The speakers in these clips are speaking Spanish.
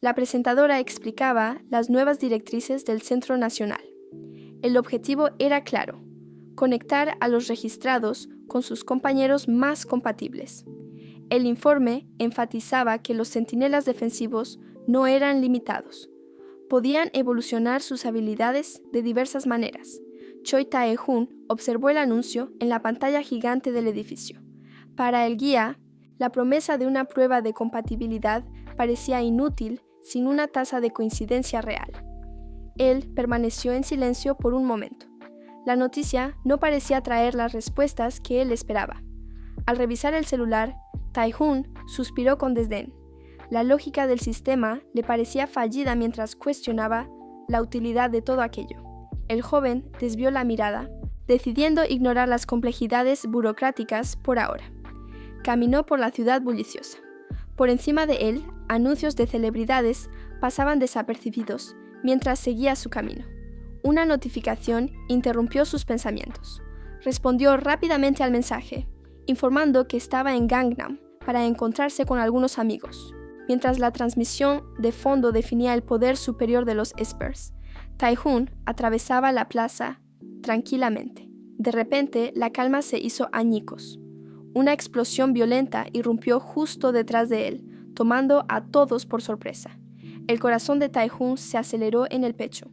La presentadora explicaba las nuevas directrices del Centro Nacional. El objetivo era claro: conectar a los registrados con sus compañeros más compatibles. El informe enfatizaba que los centinelas defensivos no eran limitados. Podían evolucionar sus habilidades de diversas maneras. Choi Tae-hoon observó el anuncio en la pantalla gigante del edificio. Para el guía, la promesa de una prueba de compatibilidad parecía inútil sin una tasa de coincidencia real. Él permaneció en silencio por un momento. La noticia no parecía traer las respuestas que él esperaba. Al revisar el celular, Tae-hoon suspiró con desdén. La lógica del sistema le parecía fallida mientras cuestionaba la utilidad de todo aquello. El joven desvió la mirada, decidiendo ignorar las complejidades burocráticas por ahora. Caminó por la ciudad bulliciosa. Por encima de él, anuncios de celebridades pasaban desapercibidos mientras seguía su camino. Una notificación interrumpió sus pensamientos. Respondió rápidamente al mensaje, informando que estaba en Gangnam para encontrarse con algunos amigos. Mientras la transmisión de fondo definía el poder superior de los Espers, Tae-hoon atravesaba la plaza tranquilamente. De repente, la calma se hizo añicos. Una explosión violenta irrumpió justo detrás de él, tomando a todos por sorpresa. El corazón de Tae-hoon se aceleró en el pecho.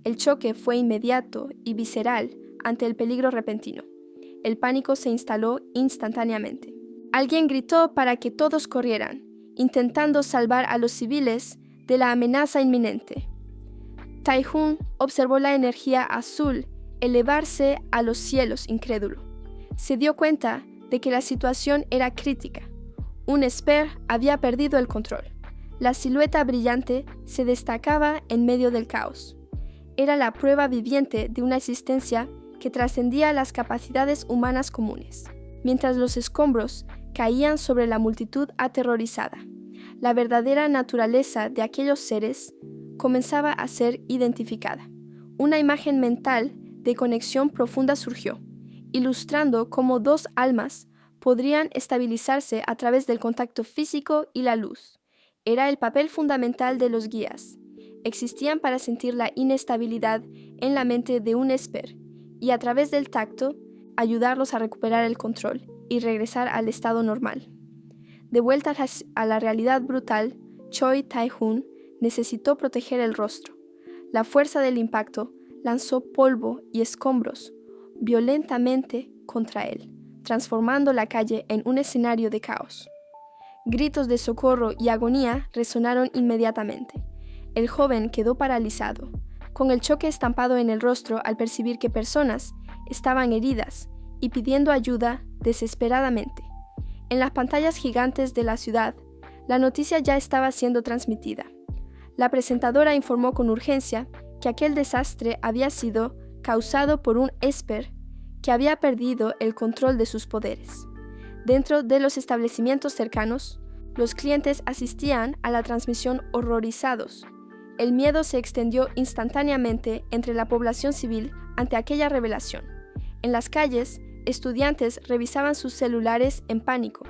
El choque fue inmediato y visceral ante el peligro repentino. El pánico se instaló instantáneamente. Alguien gritó para que todos corrieran, intentando salvar a los civiles de la amenaza inminente. Tae-hoon observó la energía azul elevarse a los cielos incrédulo. Se dio cuenta de que la situación era crítica. Un Esper había perdido el control. La silueta brillante se destacaba en medio del caos. Era la prueba viviente de una existencia que trascendía las capacidades humanas comunes. Mientras los escombros caían sobre la multitud aterrorizada, la verdadera naturaleza de aquellos seres comenzaba a ser identificada. Una imagen mental de conexión profunda surgió, ilustrando cómo dos almas podrían estabilizarse a través del contacto físico y la luz. Era el papel fundamental de los guías. Existían para sentir la inestabilidad en la mente de un Esper y a través del tacto ayudarlos a recuperar el control y regresar al estado normal. De vuelta a la realidad brutal, Choi Tae-hoon necesitó proteger el rostro. La fuerza del impacto lanzó polvo y escombros violentamente contra él, transformando la calle en un escenario de caos. Gritos de socorro y agonía resonaron inmediatamente. El joven quedó paralizado, con el choque estampado en el rostro al percibir que personas estaban heridas y pidiendo ayuda desesperadamente. En las pantallas gigantes de la ciudad, la noticia ya estaba siendo transmitida. La presentadora informó con urgencia que aquel desastre había sido causado por un Esper que había perdido el control de sus poderes. Dentro de los establecimientos cercanos, los clientes asistían a la transmisión horrorizados. El miedo se extendió instantáneamente entre la población civil ante aquella revelación. En las calles, estudiantes revisaban sus celulares en pánico.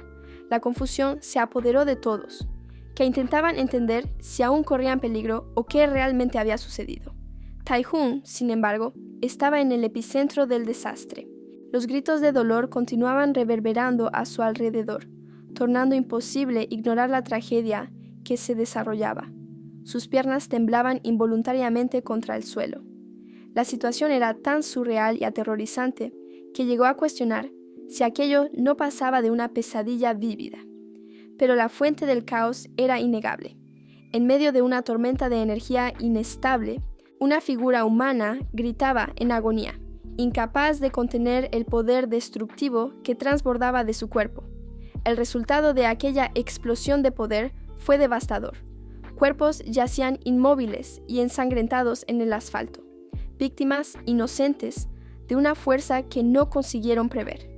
La confusión se apoderó de todos, que intentaban entender si aún corrían peligro o qué realmente había sucedido. Tae-hoon, sin embargo, estaba en el epicentro del desastre. Los gritos de dolor continuaban reverberando a su alrededor, tornando imposible ignorar la tragedia que se desarrollaba. Sus piernas temblaban involuntariamente contra el suelo. La situación era tan surreal y aterrorizante que llegó a cuestionar si aquello no pasaba de una pesadilla vívida. Pero la fuente del caos era innegable. En medio de una tormenta de energía inestable, una figura humana gritaba en agonía, incapaz de contener el poder destructivo que transbordaba de su cuerpo. El resultado de aquella explosión de poder fue devastador. Cuerpos yacían inmóviles y ensangrentados en el asfalto, víctimas inocentes de una fuerza que no consiguieron prever.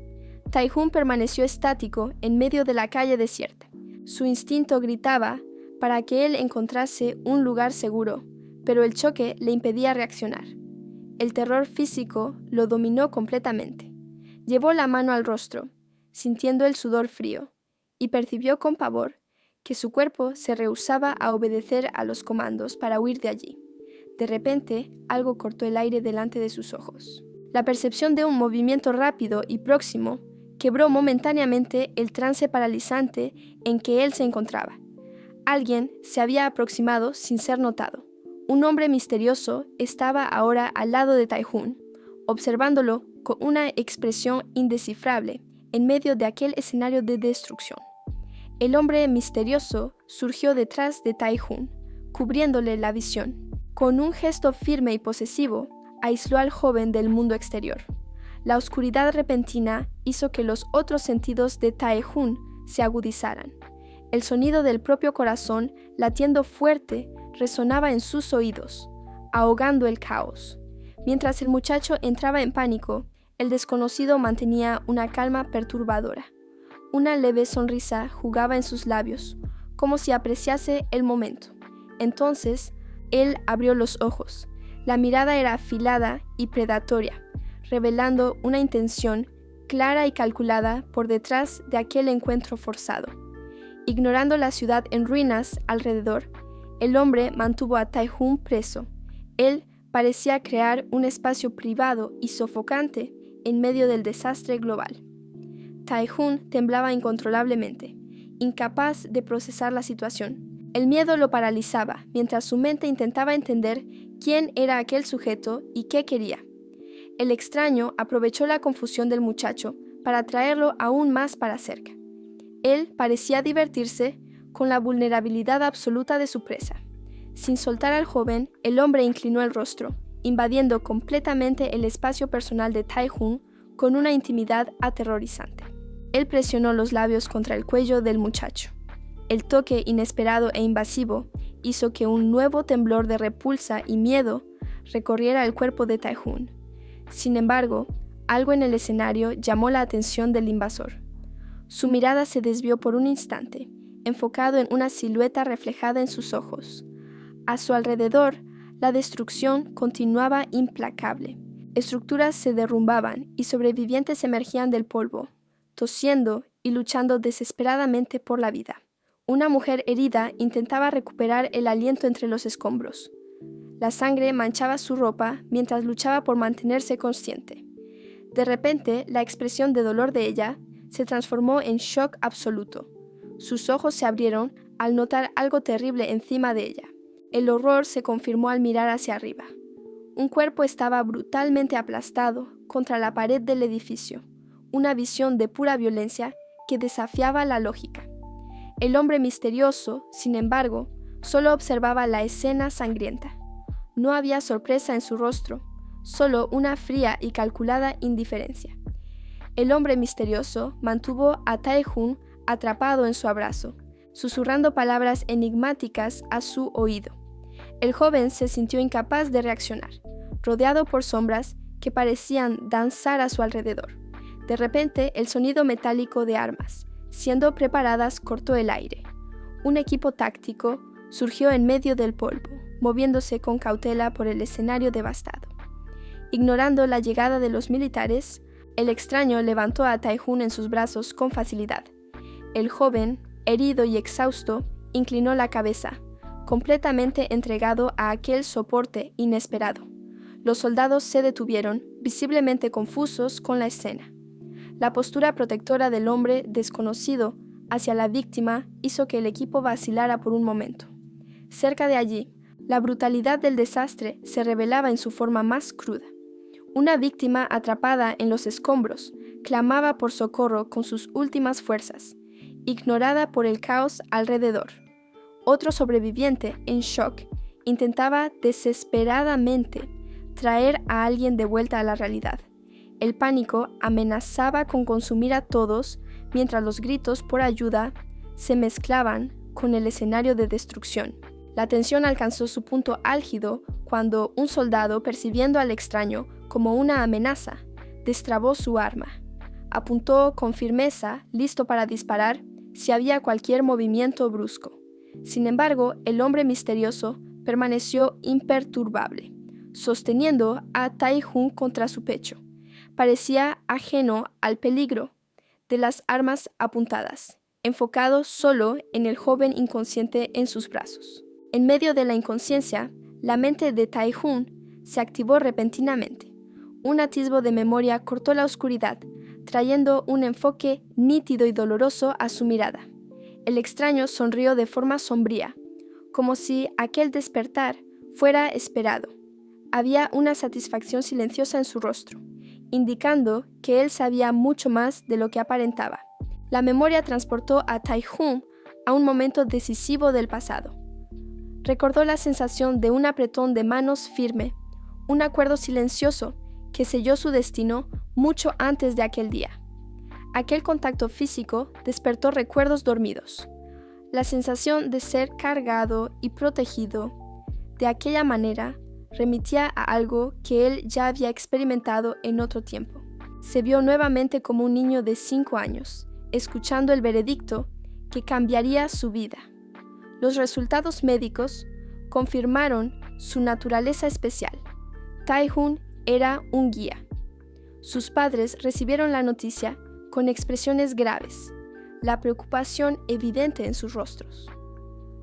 Tae-hoon permaneció estático en medio de la calle desierta. Su instinto gritaba para que él encontrase un lugar seguro, pero el choque le impedía reaccionar. El terror físico lo dominó completamente. Llevó la mano al rostro, sintiendo el sudor frío, y percibió con pavor que su cuerpo se rehusaba a obedecer a los comandos para huir de allí. De repente, algo cortó el aire delante de sus ojos. La percepción de un movimiento rápido y próximo quebró momentáneamente el trance paralizante en que él se encontraba. Alguien se había aproximado sin ser notado. Un hombre misterioso estaba ahora al lado de Tai-Hung, observándolo con una expresión indescifrable en medio de aquel escenario de destrucción. El hombre misterioso surgió detrás de Tai-Hung, cubriéndole la visión. Con un gesto firme y posesivo, aisló al joven del mundo exterior. La oscuridad repentina hizo que los otros sentidos de Tai-Hung se agudizaran. El sonido del propio corazón, latiendo fuerte, resonaba en sus oídos, ahogando el caos. Mientras el muchacho entraba en pánico, el desconocido mantenía una calma perturbadora. Una leve sonrisa jugaba en sus labios, como si apreciase el momento. Entonces, él abrió los ojos. La mirada era afilada y predatoria, revelando una intención clara y calculada por detrás de aquel encuentro forzado. Ignorando la ciudad en ruinas alrededor, el hombre mantuvo a Tai-Hung preso. Él parecía crear un espacio privado y sofocante en medio del desastre global. Tai-Hung temblaba incontrolablemente, incapaz de procesar la situación. El miedo lo paralizaba mientras su mente intentaba entender quién era aquel sujeto y qué quería. El extraño aprovechó la confusión del muchacho para traerlo aún más para cerca. Él parecía divertirse con la vulnerabilidad absoluta de su presa. Sin soltar al joven, el hombre inclinó el rostro, invadiendo completamente el espacio personal de Tai-Hung con una intimidad aterrorizante. Él presionó los labios contra el cuello del muchacho. El toque inesperado e invasivo hizo que un nuevo temblor de repulsa y miedo recorriera el cuerpo de Tai-Hung. Sin embargo, algo en el escenario llamó la atención del invasor. Su mirada se desvió por un instante, enfocado en una silueta reflejada en sus ojos. A su alrededor, la destrucción continuaba implacable. Estructuras se derrumbaban y sobrevivientes emergían del polvo, tosiendo y luchando desesperadamente por la vida. Una mujer herida intentaba recuperar el aliento entre los escombros. La sangre manchaba su ropa mientras luchaba por mantenerse consciente. De repente, la expresión de dolor de ella se transformó en shock absoluto. Sus ojos se abrieron al notar algo terrible encima de ella. El horror se confirmó al mirar hacia arriba. Un cuerpo estaba brutalmente aplastado contra la pared del edificio, una visión de pura violencia que desafiaba la lógica. El hombre misterioso, sin embargo, solo observaba la escena sangrienta. No había sorpresa en su rostro, solo una fría y calculada indiferencia. El hombre misterioso mantuvo a Tai-Hung atrapado en su abrazo, susurrando palabras enigmáticas a su oído. El joven se sintió incapaz de reaccionar, rodeado por sombras que parecían danzar a su alrededor. De repente, el sonido metálico de armas, siendo preparadas, cortó el aire. Un equipo táctico surgió en medio del polvo, moviéndose con cautela por el escenario devastado. Ignorando la llegada de los militares, el extraño levantó a Tai-Hung en sus brazos con facilidad. El joven, herido y exhausto, inclinó la cabeza, completamente entregado a aquel soporte inesperado. Los soldados se detuvieron, visiblemente confusos con la escena. La postura protectora del hombre desconocido hacia la víctima hizo que el equipo vacilara por un momento. Cerca de allí, la brutalidad del desastre se revelaba en su forma más cruda. Una víctima atrapada en los escombros clamaba por socorro con sus últimas fuerzas, ignorada por el caos alrededor. Otro sobreviviente, en shock, intentaba desesperadamente traer a alguien de vuelta a la realidad. El pánico amenazaba con consumir a todos mientras los gritos por ayuda se mezclaban con el escenario de destrucción. La tensión alcanzó su punto álgido cuando un soldado, percibiendo al extraño como una amenaza, destrabó su arma. Apuntó con firmeza, listo para disparar si había cualquier movimiento brusco. Sin embargo, el hombre misterioso permaneció imperturbable, sosteniendo a Tai-Hung contra su pecho. Parecía ajeno al peligro de las armas apuntadas. enfocado solo en el joven inconsciente en sus brazos. En medio de la inconsciencia, la mente de Tae-hoon se activó repentinamente. Un atisbo de memoria cortó la oscuridad, trayendo un enfoque nítido y doloroso a su mirada. El extraño sonrió de forma sombría, como si aquel despertar fuera esperado. Había una satisfacción silenciosa en su rostro, indicando que él sabía mucho más de lo que aparentaba. La memoria transportó a Tae-hoon a un momento decisivo del pasado. Recordó la sensación de un apretón de manos firme, un acuerdo silencioso que selló su destino mucho antes de aquel día. Aquel contacto físico despertó recuerdos dormidos. La sensación de ser cargado y protegido de aquella manera remitía a algo que él ya había experimentado en otro tiempo. Se vio nuevamente como un niño de 5 años, escuchando el veredicto que cambiaría su vida. Los resultados médicos confirmaron su naturaleza especial. Tae-hoon era un guía. Sus padres recibieron la noticia con expresiones graves, la preocupación evidente en sus rostros.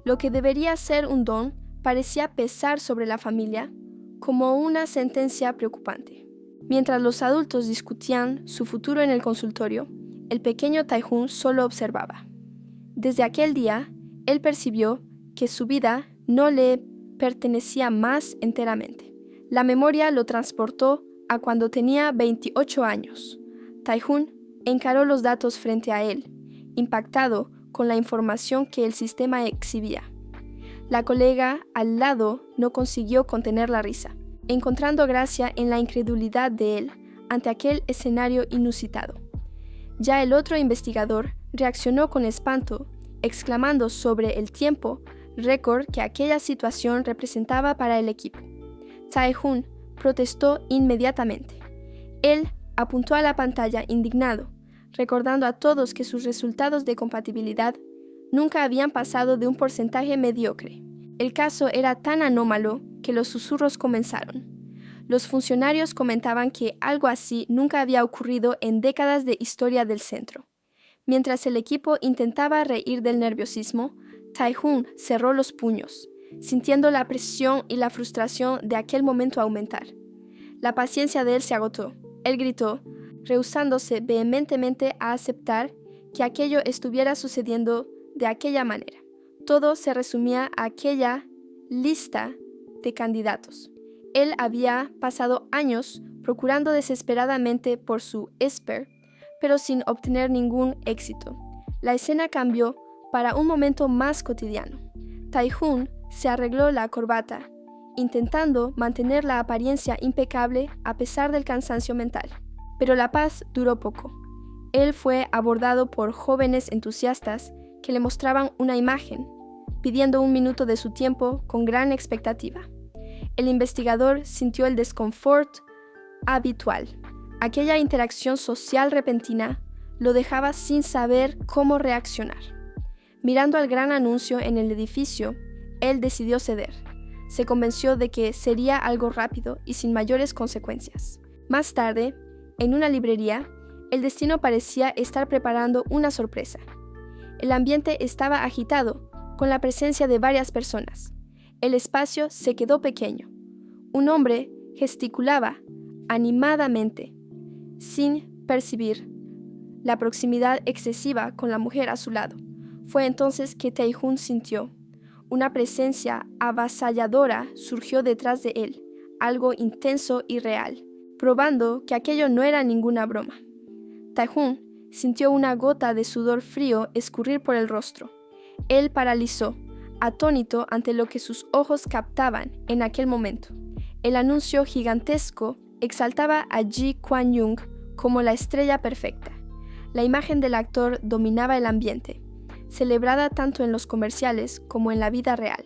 Lo que debería ser un don parecía pesar sobre la familia como una sentencia preocupante. Mientras los adultos discutían su futuro en el consultorio, el pequeño Tae-hoon solo observaba. Desde aquel día, él percibió que su vida no le pertenecía más enteramente. La memoria lo transportó a cuando tenía 28 años. Tae-hoon encaró los datos frente a él, impactado con la información que el sistema exhibía. La colega al lado no consiguió contener la risa, encontrando gracia en la incredulidad de él ante aquel escenario inusitado. Ya el otro investigador reaccionó con espanto, exclamando sobre el tiempo récord que aquella situación representaba para el equipo. Tae-hoon protestó inmediatamente. Él apuntó a la pantalla indignado, recordando a todos que sus resultados de compatibilidad nunca habían pasado de un porcentaje mediocre. El caso era tan anómalo que los susurros comenzaron. Los funcionarios comentaban que algo así nunca había ocurrido en décadas de historia del centro. Mientras el equipo intentaba reír del nerviosismo, Tae-hoon cerró los puños, sintiendo la presión y la frustración de aquel momento aumentar. La paciencia de él se agotó. Él gritó, rehusándose vehementemente a aceptar que aquello estuviera sucediendo de aquella manera. Todo se resumía a aquella lista de candidatos. Él había pasado años procurando desesperadamente por su Esper, pero sin obtener ningún éxito. La escena cambió para un momento más cotidiano. Tae-hoon se arregló la corbata, intentando mantener la apariencia impecable a pesar del cansancio mental. Pero la paz duró poco. Él fue abordado por jóvenes entusiastas que le mostraban una imagen, pidiendo un minuto de su tiempo con gran expectativa. El investigador sintió el desconfort habitual. Aquella interacción social repentina lo dejaba sin saber cómo reaccionar. Mirando al gran anuncio en el edificio, él decidió ceder. Se convenció de que sería algo rápido y sin mayores consecuencias. Más tarde, en una librería, el destino parecía estar preparando una sorpresa. El ambiente estaba agitado, con la presencia de varias personas. El espacio se quedó pequeño. Un hombre gesticulaba animadamente, sin percibir la proximidad excesiva con la mujer a su lado. Fue entonces que Tae-hoon sintió. Una presencia avasalladora surgió detrás de él, algo intenso y real, probando que aquello no era ninguna broma. Tae-hoon sintió una gota de sudor frío escurrir por el rostro. Él paralizó, atónito ante lo que sus ojos captaban en aquel momento. El anuncio gigantesco exaltaba a Ji Kwan-young como la estrella perfecta. La imagen del actor dominaba el ambiente, celebrada tanto en los comerciales como en la vida real.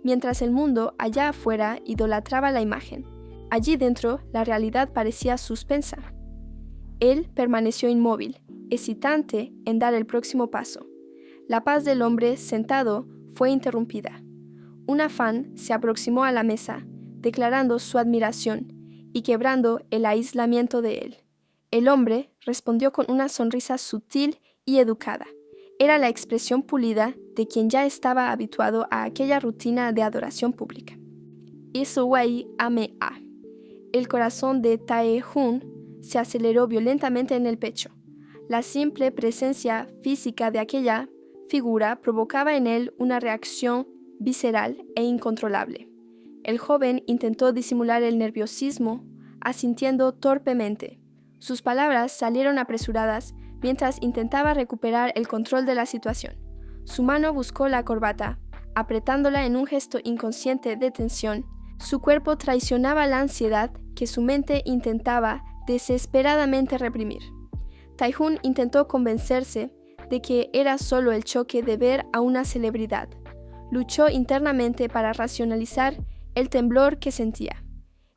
Mientras el mundo allá afuera idolatraba la imagen, allí dentro la realidad parecía suspensa. Él permaneció inmóvil, hesitante en dar el próximo paso. La paz del hombre sentado fue interrumpida. Una fan se aproximó a la mesa, declarando su admiración y quebrando el aislamiento de él. El hombre respondió con una sonrisa sutil y educada. era la expresión pulida de quien ya estaba habituado a aquella rutina de adoración pública. Isuwei ame-a. El corazón de Tae-hun se aceleró violentamente en el pecho. La simple presencia física de aquella figura provocaba en él una reacción visceral e incontrolable. El joven intentó disimular el nerviosismo, asintiendo torpemente. Sus palabras salieron apresuradas mientras intentaba recuperar el control de la situación. Su mano buscó la corbata, apretándola en un gesto inconsciente de tensión. Su cuerpo traicionaba la ansiedad que su mente intentaba desesperadamente reprimir. Tae-hun intentó convencerse de que era solo el choque de ver a una celebridad. Luchó internamente para racionalizar el temblor que sentía.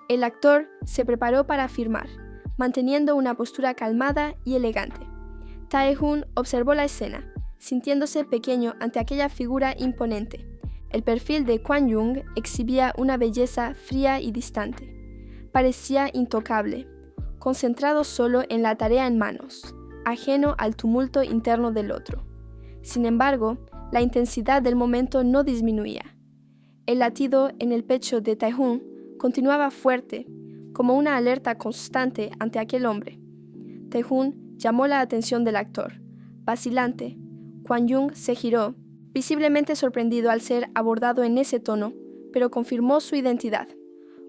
El actor se preparó para afirmar, manteniendo una postura calmada y elegante. Tae-hun observó la escena, sintiéndose pequeño ante aquella figura imponente. El perfil de Kwon Young exhibía una belleza fría y distante. Parecía intocable, concentrado solo en la tarea en manos, ajeno al tumulto interno del otro. Sin embargo, la intensidad del momento no disminuía. El latido en el pecho de Tae-hun continuaba fuerte, como una alerta constante ante aquel hombre. Tae-hun llamó la atención del actor. Vacilante, Kwon Young se giró, visiblemente sorprendido al ser abordado en ese tono, pero confirmó su identidad.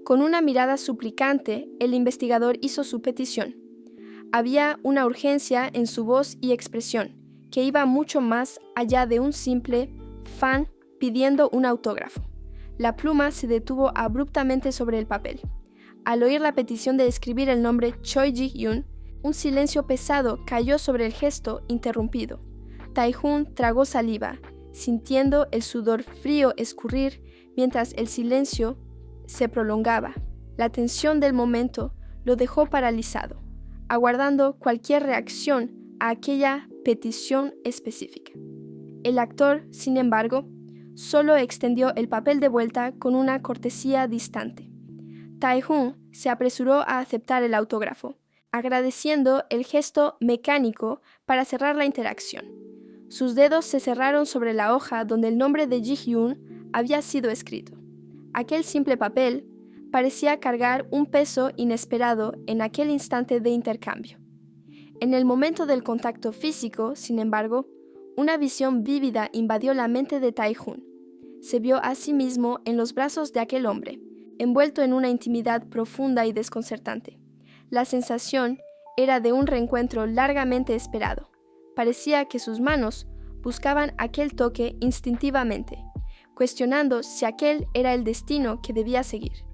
Con una mirada suplicante, el investigador hizo su petición. Había una urgencia en su voz y expresión, que iba mucho más allá de un simple fan pidiendo un autógrafo. La pluma se detuvo abruptamente sobre el papel. Al oír la petición de escribir el nombre Choi Ji-hyun, un silencio pesado cayó sobre el gesto interrumpido. Tae-hun tragó saliva, sintiendo el sudor frío escurrir mientras el silencio se prolongaba. La tensión del momento lo dejó paralizado, aguardando cualquier reacción a aquella petición específica. El actor, sin embargo, solo extendió el papel de vuelta con una cortesía distante. Tae-hun se apresuró a aceptar el autógrafo, agradeciendo el gesto mecánico para cerrar la interacción. Sus dedos se cerraron sobre la hoja donde el nombre de Ji-hyun había sido escrito. Aquel simple papel parecía cargar un peso inesperado en aquel instante de intercambio. En el momento del contacto físico, sin embargo, una visión vívida invadió la mente de Tae-hun. Se vio a sí mismo en los brazos de aquel hombre, envuelto en una intimidad profunda y desconcertante. La sensación era de un reencuentro largamente esperado. Parecía que sus manos buscaban aquel toque instintivamente, cuestionando si aquel era el destino que debía seguir.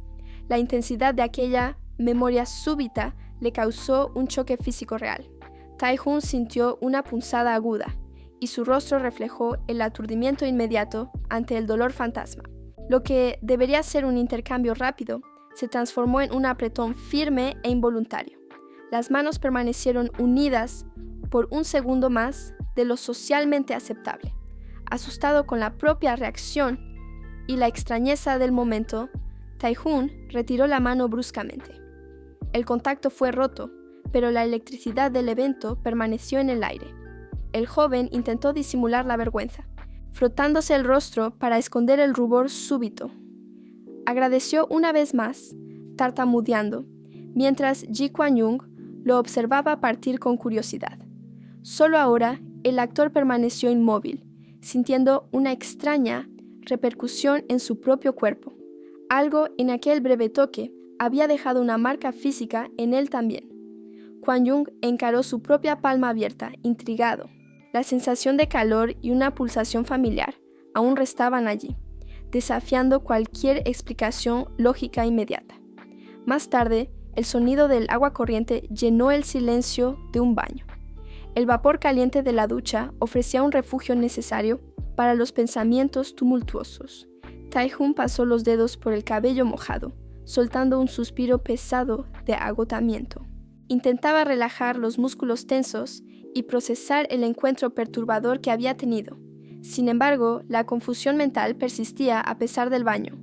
La intensidad de aquella memoria súbita le causó un choque físico real. Tae-hun sintió una punzada aguda, y su rostro reflejó el aturdimiento inmediato ante el dolor fantasma. Lo que debería ser un intercambio rápido se transformó en un apretón firme e involuntario. Las manos permanecieron unidas por un segundo más de lo socialmente aceptable. Asustado con la propia reacción y la extrañeza del momento, Tae-hun retiró la mano bruscamente. El contacto fue roto, pero la electricidad del evento permaneció en el aire. El joven intentó disimular la vergüenza, frotándose el rostro para esconder el rubor súbito. Agradeció una vez más, tartamudeando, mientras Ji Kwon-young lo observaba partir con curiosidad. Solo ahora, el actor permaneció inmóvil, sintiendo una extraña repercusión en su propio cuerpo. Algo en aquel breve toque había dejado una marca física en él también. Kwon Young encaró su propia palma abierta, intrigado. La sensación de calor y una pulsación familiar aún restaban allí, desafiando cualquier explicación lógica inmediata. Más tarde, el sonido del agua corriente llenó el silencio de un baño. El vapor caliente de la ducha ofrecía un refugio necesario para los pensamientos tumultuosos. Tae-hun pasó los dedos por el cabello mojado, soltando un suspiro pesado de agotamiento. Intentaba relajar los músculos tensos y procesar el encuentro perturbador que había tenido. Sin embargo, la confusión mental persistía a pesar del baño.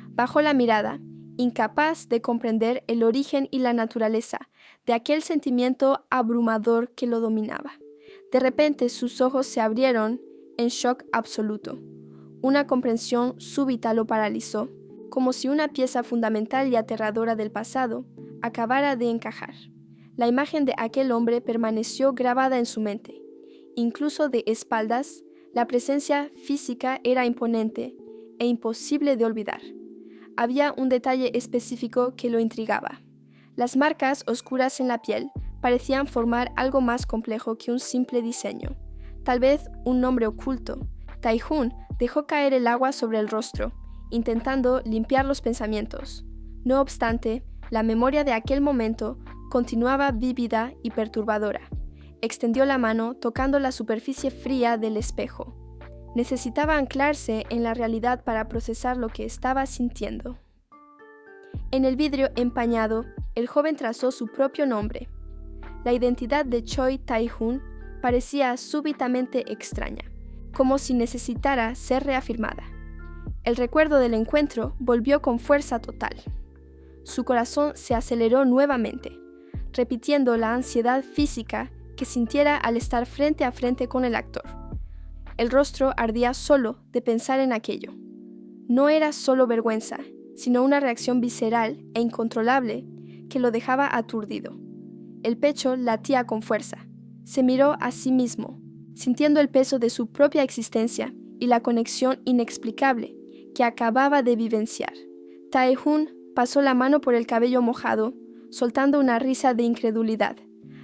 Bajó la mirada, incapaz de comprender el origen y la naturaleza de aquel sentimiento abrumador que lo dominaba. De repente sus ojos se abrieron en shock absoluto. Una comprensión súbita lo paralizó, como si una pieza fundamental y aterradora del pasado acabara de encajar. La imagen de aquel hombre permaneció grabada en su mente. Incluso de espaldas, la presencia física era imponente e imposible de olvidar. Había un detalle específico que lo intrigaba. Las marcas oscuras en la piel parecían formar algo más complejo que un simple diseño, tal vez un nombre oculto. Tai-Hung dejó caer el agua sobre el rostro, intentando limpiar los pensamientos. No obstante, la memoria de aquel momento continuaba vívida y perturbadora. Extendió la mano tocando la superficie fría del espejo. Necesitaba anclarse en la realidad para procesar lo que estaba sintiendo. En el vidrio empañado, el joven trazó su propio nombre. La identidad de Choi Tai-Hung parecía súbitamente extraña, como si necesitara ser reafirmada. El recuerdo del encuentro volvió con fuerza total. Su corazón se aceleró nuevamente, repitiendo la ansiedad física que sintiera al estar frente a frente con el actor. El rostro ardía solo de pensar en aquello. No era solo vergüenza, sino una reacción visceral e incontrolable que lo dejaba aturdido. El pecho latía con fuerza. Se miró a sí mismo, sintiendo el peso de su propia existencia y la conexión inexplicable que acababa de vivenciar. Tai-Hung pasó la mano por el cabello mojado, soltando una risa de incredulidad.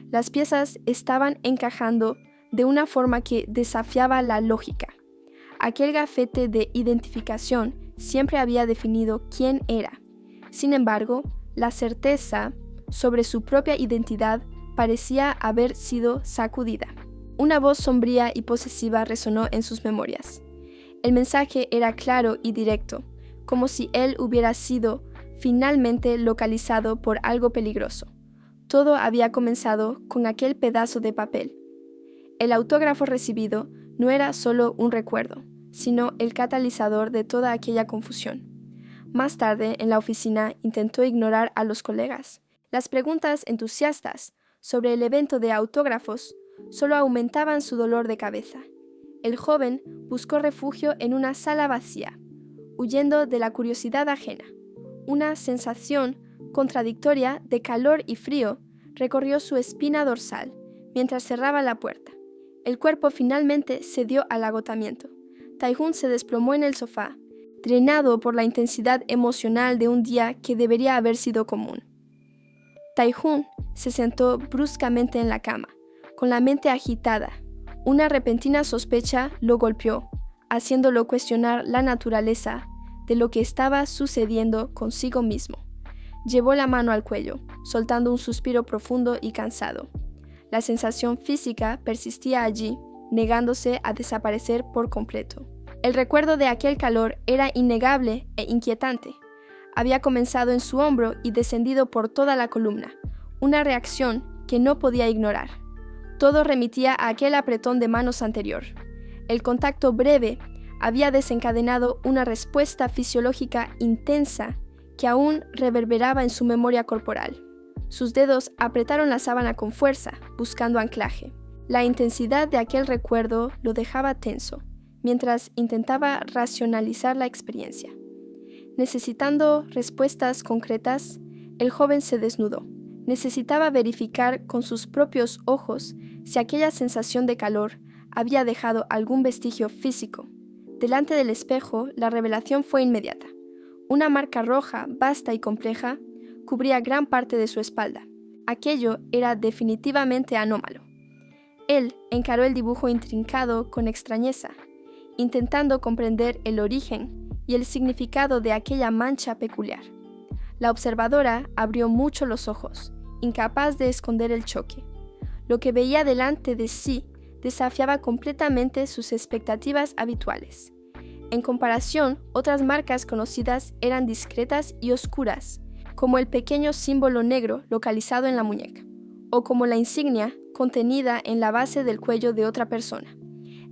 Las piezas estaban encajando de una forma que desafiaba la lógica. Aquel gafete de identificación siempre había definido quién era. Sin embargo, la certeza sobre su propia identidad parecía haber sido sacudida. Una voz sombría y posesiva resonó en sus memorias. El mensaje era claro y directo, como si él hubiera sido finalmente localizado por algo peligroso. Todo había comenzado con aquel pedazo de papel. El autógrafo recibido no era solo un recuerdo, sino el catalizador de toda aquella confusión. Más tarde, en la oficina, intentó ignorar a los colegas. Las preguntas entusiastas sobre el evento de autógrafos solo aumentaban su dolor de cabeza. El joven buscó refugio en una sala vacía, huyendo de la curiosidad ajena. Una sensación contradictoria de calor y frío recorrió su espina dorsal mientras cerraba la puerta. El cuerpo finalmente cedió al agotamiento. Tai-Hung se desplomó en el sofá, drenado por la intensidad emocional de un día que debería haber sido común. Tai-Hung se sentó bruscamente en la cama, con la mente agitada. Una repentina sospecha lo golpeó, haciéndolo cuestionar la naturaleza de lo que estaba sucediendo consigo mismo. Llevó la mano al cuello, soltando un suspiro profundo y cansado. La sensación física persistía allí, negándose a desaparecer por completo. El recuerdo de aquel calor era innegable e inquietante. Había comenzado en su hombro y descendido por toda la columna, una reacción que no podía ignorar. Todo remitía a aquel apretón de manos anterior. El contacto breve había desencadenado una respuesta fisiológica intensa que aún reverberaba en su memoria corporal. Sus dedos apretaron la sábana con fuerza, buscando anclaje. La intensidad de aquel recuerdo lo dejaba tenso, mientras intentaba racionalizar la experiencia. Necesitando respuestas concretas, el joven se desnudó. Necesitaba verificar con sus propios ojos si aquella sensación de calor había dejado algún vestigio físico. Delante del espejo, la revelación fue inmediata. Una marca roja, vasta y compleja, cubría gran parte de su espalda. Aquello era definitivamente anómalo. Él encaró el dibujo intrincado con extrañeza, intentando comprender el origen y el significado de aquella mancha peculiar. La observadora abrió mucho los ojos, incapaz de esconder el choque. Lo que veía delante de sí desafiaba completamente sus expectativas habituales. En comparación, otras marcas conocidas eran discretas y oscuras, como el pequeño símbolo negro localizado en la muñeca, o como la insignia contenida en la base del cuello de otra persona.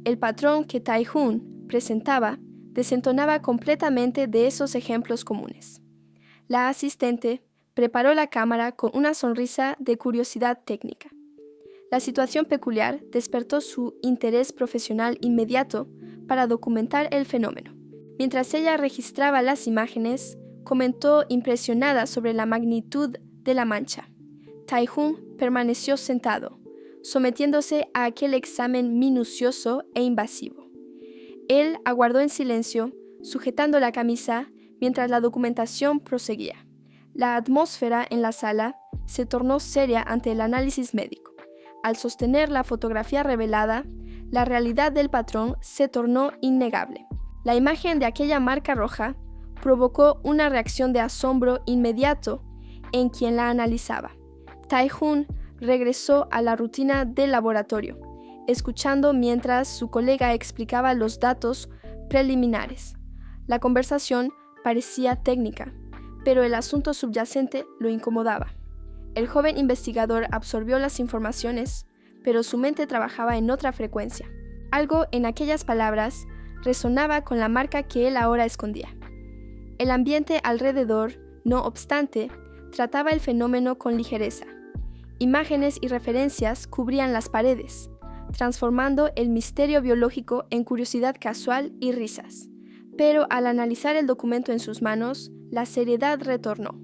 El patrón que Tai-Hung presentaba desentonaba completamente de esos ejemplos comunes. La asistente preparó la cámara con una sonrisa de curiosidad técnica. La situación peculiar despertó su interés profesional inmediato para documentar el fenómeno. Mientras ella registraba las imágenes, comentó impresionada sobre la magnitud de la mancha. Tae-hoon permaneció sentado, sometiéndose a aquel examen minucioso e invasivo. Él aguardó en silencio, sujetando la camisa, mientras la documentación proseguía. La atmósfera en la sala se tornó seria ante el análisis médico. Al sostener la fotografía revelada, la realidad del patrón se tornó innegable. La imagen de aquella marca roja provocó una reacción de asombro inmediato en quien la analizaba. Tae-hoon regresó a la rutina del laboratorio, escuchando mientras su colega explicaba los datos preliminares. La conversación parecía técnica, pero el asunto subyacente lo incomodaba. El joven investigador absorbió las informaciones, pero su mente trabajaba en otra frecuencia. Algo en aquellas palabras resonaba con la marca que él ahora escondía. El ambiente alrededor, no obstante, trataba el fenómeno con ligereza. Imágenes y referencias cubrían las paredes, transformando el misterio biológico en curiosidad casual y risas. Pero al analizar el documento en sus manos, la seriedad retornó.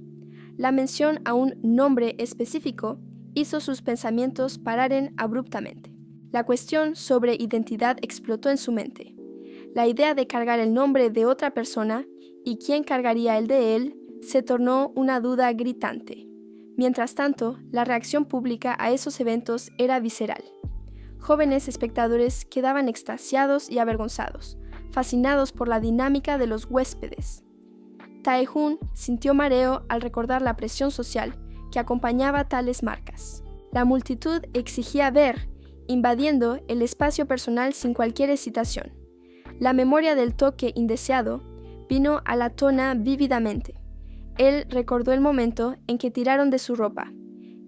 La mención a un nombre específico hizo sus pensamientos pararen abruptamente. La cuestión sobre identidad explotó en su mente. La idea de cargar el nombre de otra persona y quién cargaría el de él se tornó una duda gritante. Mientras tanto, la reacción pública a esos eventos era visceral. Jóvenes espectadores quedaban extasiados y avergonzados, fascinados por la dinámica de los huéspedes. Tae-hoon sintió mareo al recordar la presión social que acompañaba tales marcas. La multitud exigía ver, invadiendo el espacio personal sin cualquier excitación. La memoria del toque indeseado vino a la tona vívidamente. Él recordó el momento en que tiraron de su ropa,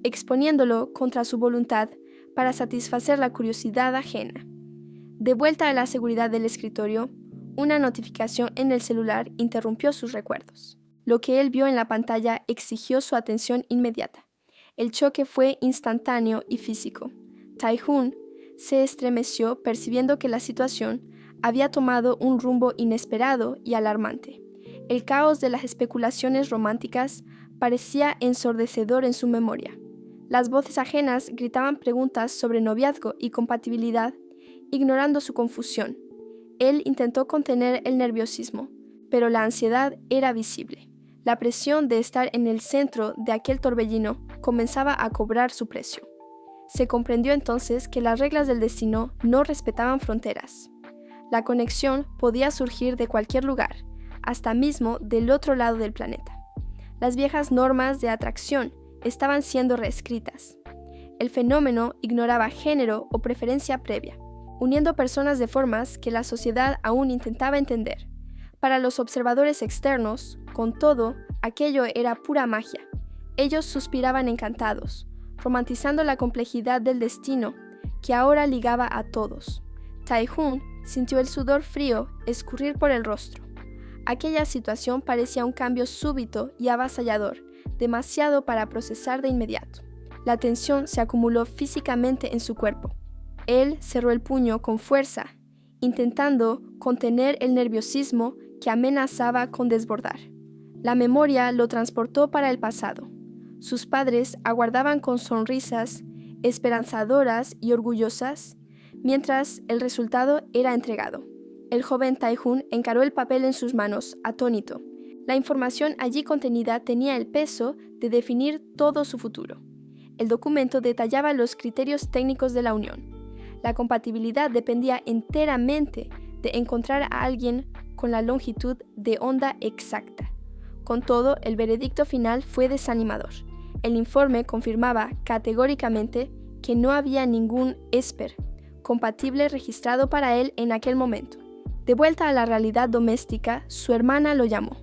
exponiéndolo contra su voluntad para satisfacer la curiosidad ajena. De vuelta a la seguridad del escritorio, una notificación en el celular interrumpió sus recuerdos. Lo que él vio en la pantalla exigió su atención inmediata. El choque fue instantáneo y físico. Tae-hoon se estremeció percibiendo que la situación había tomado un rumbo inesperado y alarmante. El caos de las especulaciones románticas parecía ensordecedor en su memoria. Las voces ajenas gritaban preguntas sobre noviazgo y compatibilidad, ignorando su confusión. Él intentó contener el nerviosismo, pero la ansiedad era visible. La presión de estar en el centro de aquel torbellino comenzaba a cobrar su precio. Se comprendió entonces que las reglas del destino no respetaban fronteras. La conexión podía surgir de cualquier lugar, hasta mismo del otro lado del planeta. Las viejas normas de atracción estaban siendo reescritas. El fenómeno ignoraba género o preferencia previa, uniendo personas de formas que la sociedad aún intentaba entender. Para los observadores externos, con todo, aquello era pura magia. Ellos suspiraban encantados, romantizando la complejidad del destino que ahora ligaba a todos. Tae-hoon sintió el sudor frío escurrir por el rostro. Aquella situación parecía un cambio súbito y avasallador, demasiado para procesar de inmediato. La tensión se acumuló físicamente en su cuerpo. Él cerró el puño con fuerza, intentando contener el nerviosismo que amenazaba con desbordar. La memoria lo transportó para el pasado. Sus padres aguardaban con sonrisas esperanzadoras y orgullosas, mientras el resultado era entregado. El joven Tae-hoon encaró el papel en sus manos, atónito. La información allí contenida tenía el peso de definir todo su futuro. El documento detallaba los criterios técnicos de la unión. La compatibilidad dependía enteramente de encontrar a alguien con la longitud de onda exacta. Con todo, el veredicto final fue desanimador. El informe confirmaba categóricamente que no había ningún esper compatible registrado para él en aquel momento. De vuelta a la realidad doméstica, su hermana lo llamó.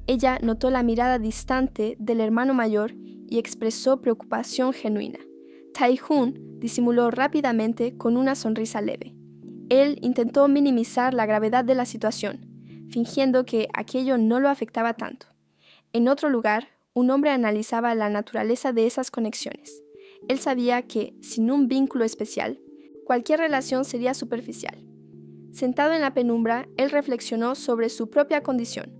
Ella notó la mirada distante del hermano mayor y expresó preocupación genuina. Tae-hoon disimuló rápidamente con una sonrisa leve. Él intentó minimizar la gravedad de la situación, fingiendo que aquello no lo afectaba tanto. En otro lugar, un hombre analizaba la naturaleza de esas conexiones. Él sabía que, sin un vínculo especial, cualquier relación sería superficial. Sentado en la penumbra, él reflexionó sobre su propia condición.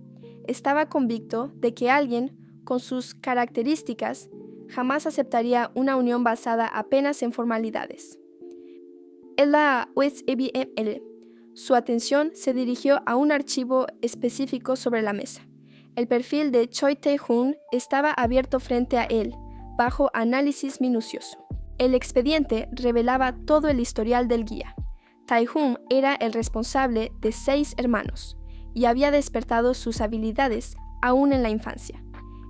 Estaba convicto de que alguien, con sus características, jamás aceptaría una unión basada apenas en formalidades. Su atención se dirigió a un archivo específico sobre la mesa. El perfil de Choi Tae-hoon estaba abierto frente a él, bajo análisis minucioso. El expediente revelaba todo el historial del guía. Tae-hoon era el responsable de 6 hermanos y había despertado sus habilidades aún en la infancia.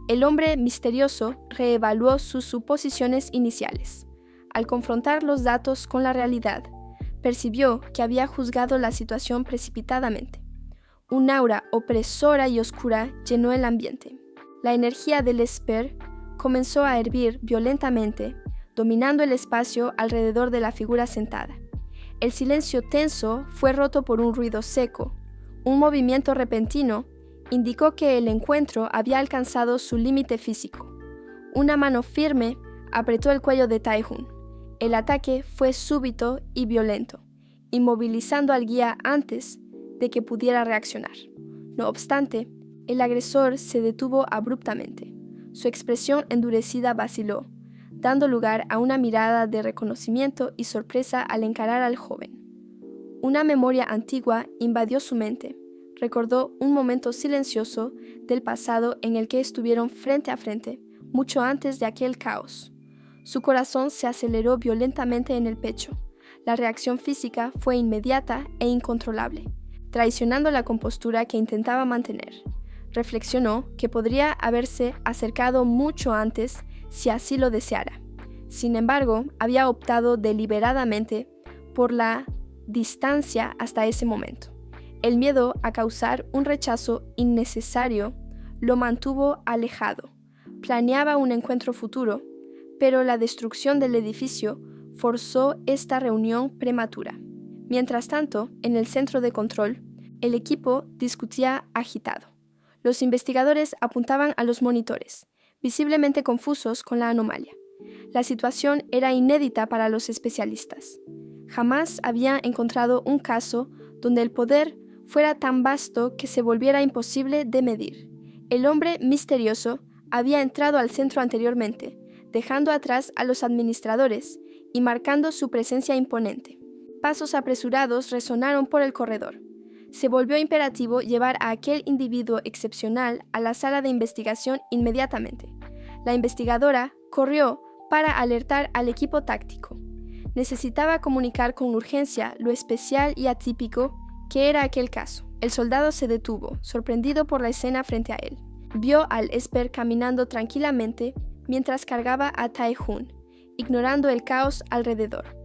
El hombre misterioso reevaluó sus suposiciones iniciales. Al confrontar los datos con la realidad, percibió que había juzgado la situación precipitadamente. Un aura opresora y oscura llenó el ambiente. La energía del Esper comenzó a hervir violentamente, dominando el espacio alrededor de la figura sentada. El silencio tenso fue roto por un ruido seco. Un movimiento repentino indicó que el encuentro había alcanzado su límite físico. Una mano firme apretó el cuello de Tae-hoon. El ataque fue súbito y violento, inmovilizando al guía antes de que pudiera reaccionar. No obstante, el agresor se detuvo abruptamente. Su expresión endurecida vaciló, dando lugar a una mirada de reconocimiento y sorpresa al encarar al joven. Una memoria antigua invadió su mente. Recordó un momento silencioso del pasado en el que estuvieron frente a frente, mucho antes de aquel caos. Su corazón se aceleró violentamente en el pecho. La reacción física fue inmediata e incontrolable, traicionando la compostura que intentaba mantener. Reflexionó que podría haberse acercado mucho antes si así lo deseara. Sin embargo, había optado deliberadamente por la distancia hasta ese momento. El miedo a causar un rechazo innecesario lo mantuvo alejado. Planeaba un encuentro futuro, pero la destrucción del edificio forzó esta reunión prematura. Mientras tanto, en el centro de control, el equipo discutía agitado. Los investigadores apuntaban a los monitores, visiblemente confusos con la anomalía. La situación era inédita para los especialistas. Jamás habían encontrado un caso donde el poder fuera tan vasto que se volviera imposible de medir. El hombre misterioso había entrado al centro anteriormente, dejando atrás a los administradores y marcando su presencia imponente. Pasos apresurados resonaron por el corredor. Se volvió imperativo llevar a aquel individuo excepcional a la sala de investigación inmediatamente. La investigadora corrió para alertar al equipo táctico. Necesitaba comunicar con urgencia lo especial y atípico que era aquel caso. El soldado se detuvo, sorprendido por la escena frente a él. Vio al Esper caminando tranquilamente mientras cargaba a Tae-hoon, ignorando el caos alrededor.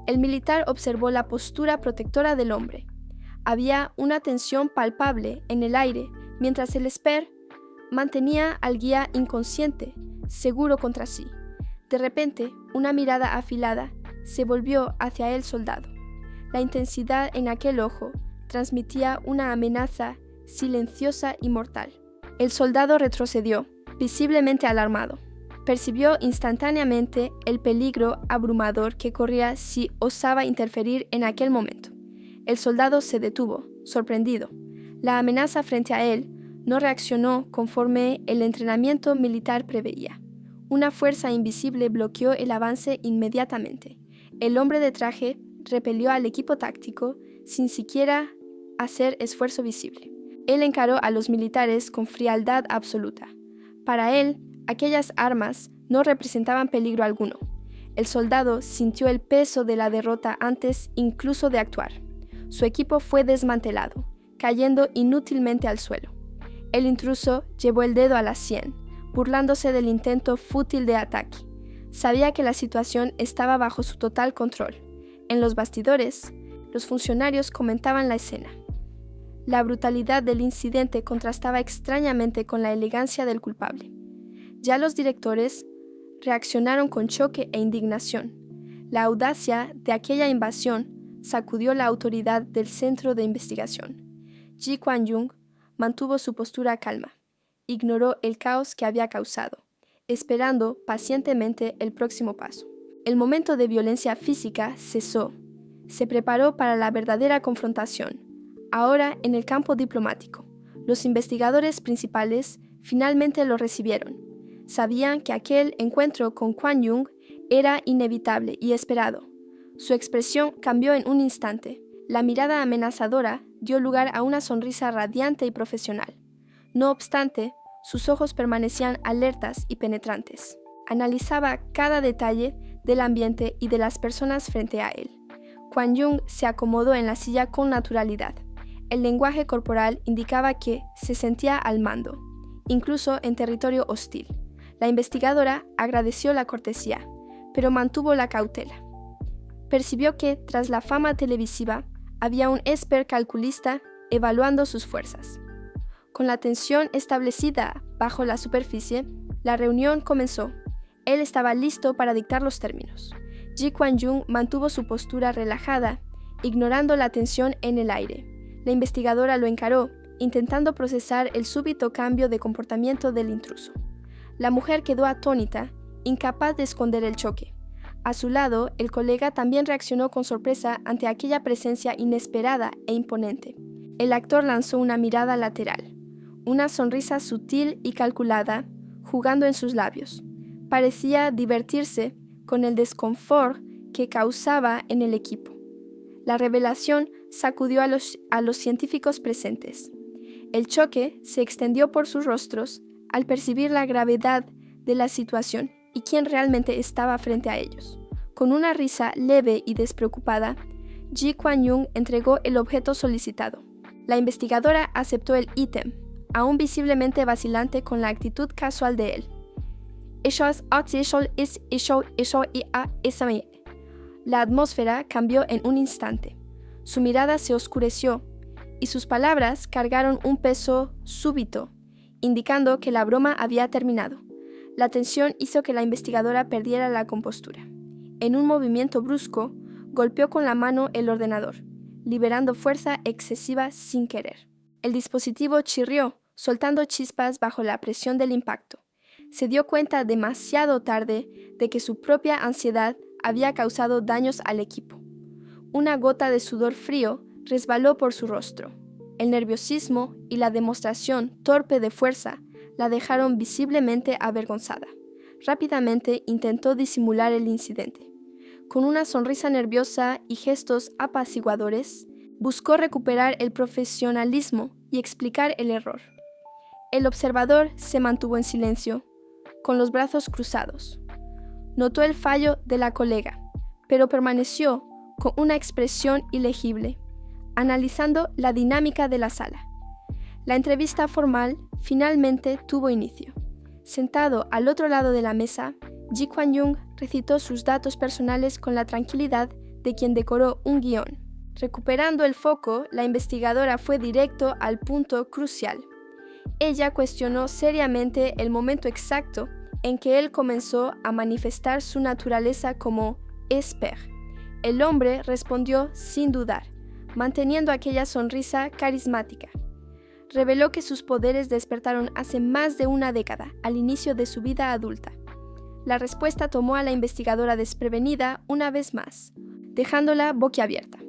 El militar observó la postura protectora del hombre. Había una tensión palpable en el aire mientras el Esper mantenía al guía inconsciente, seguro contra sí. De repente, una mirada afilada se volvió hacia el soldado. La intensidad en aquel ojo transmitía una amenaza silenciosa y mortal. El soldado retrocedió, visiblemente alarmado. Percibió instantáneamente el peligro abrumador que corría si osaba interferir en aquel momento. El soldado se detuvo, sorprendido. La amenaza frente a él no reaccionó conforme el entrenamiento militar preveía. Una fuerza invisible bloqueó el avance inmediatamente. El hombre de traje repelió al equipo táctico sin siquiera hacer esfuerzo visible. Él encaró a los militares con frialdad absoluta. Para él, aquellas armas no representaban peligro alguno. El soldado sintió el peso de la derrota antes incluso de actuar. Su equipo fue desmantelado, cayendo inútilmente al suelo. El intruso llevó el dedo a la sien, burlándose del intento fútil de ataque. Sabía que la situación estaba bajo su total control. En los bastidores, los funcionarios comentaban la escena. La brutalidad del incidente contrastaba extrañamente con la elegancia del culpable. Ya los directores reaccionaron con choque e indignación. La audacia de aquella invasión sacudió la autoridad del centro de investigación. Ji Kwang-jung mantuvo su postura calma. Ignoró el caos que había causado, esperando pacientemente el próximo paso. El momento de violencia física cesó. Se preparó para la verdadera confrontación, ahora en el campo diplomático. Los investigadores principales finalmente lo recibieron. Sabían que aquel encuentro con Kwon Yung era inevitable y esperado. Su expresión cambió en un instante. La mirada amenazadora dio lugar a una sonrisa radiante y profesional. No obstante, sus ojos permanecían alertas y penetrantes. Analizaba cada detalle del ambiente y de las personas frente a él. Kwon Yung se acomodó en la silla con naturalidad. El lenguaje corporal indicaba que se sentía al mando, incluso en territorio hostil. La investigadora agradeció la cortesía, pero mantuvo la cautela. Percibió que, tras la fama televisiva, había un expert calculista evaluando sus fuerzas. Con la tensión establecida bajo la superficie, la reunión comenzó. Él estaba listo para dictar los términos. Ji Kwon-yung mantuvo su postura relajada, ignorando la tensión en el aire. La investigadora lo encaró, intentando procesar el súbito cambio de comportamiento del intruso. La mujer quedó atónita, incapaz de esconder el choque. A su lado, el colega también reaccionó con sorpresa ante aquella presencia inesperada e imponente. El actor lanzó una mirada lateral, una sonrisa sutil y calculada, jugando en sus labios. Parecía divertirse con el desconfort que causaba en el equipo. La revelación sacudió a los científicos presentes. El choque se extendió por sus rostros al percibir la gravedad de la situación y quién realmente estaba frente a ellos. Con una risa leve y despreocupada, Ji Kwon-yung entregó el objeto solicitado. La investigadora aceptó el ítem, aún visiblemente vacilante con la actitud casual de él. La atmósfera cambió en un instante. Su mirada se oscureció y sus palabras cargaron un peso súbito, indicando que la broma había terminado. La tensión hizo que la investigadora perdiera la compostura. En un movimiento brusco, golpeó con la mano el ordenador, liberando fuerza excesiva sin querer. El dispositivo chirrió, soltando chispas bajo la presión del impacto. Se dio cuenta demasiado tarde de que su propia ansiedad había causado daños al equipo. Una gota de sudor frío resbaló por su rostro. El nerviosismo y la demostración torpe de fuerza la dejaron visiblemente avergonzada. Rápidamente intentó disimular el incidente. Con una sonrisa nerviosa y gestos apaciguadores, buscó recuperar el profesionalismo y explicar el error. El observador se mantuvo en silencio, con los brazos cruzados. Notó el fallo de la colega, pero permaneció con una expresión ilegible, analizando la dinámica de la sala. La entrevista formal finalmente tuvo inicio. Sentado al otro lado de la mesa, Ji Kwon-yung recitó sus datos personales con la tranquilidad de quien decoró un guión. Recuperando el foco, la investigadora fue directo al punto crucial. Ella cuestionó seriamente el momento exacto en que él comenzó a manifestar su naturaleza como expert. El hombre respondió sin dudar, manteniendo aquella sonrisa carismática. Reveló que sus poderes despertaron hace más de una década, al inicio de su vida adulta. La respuesta tomó a la investigadora desprevenida una vez más, dejándola boquiabierta.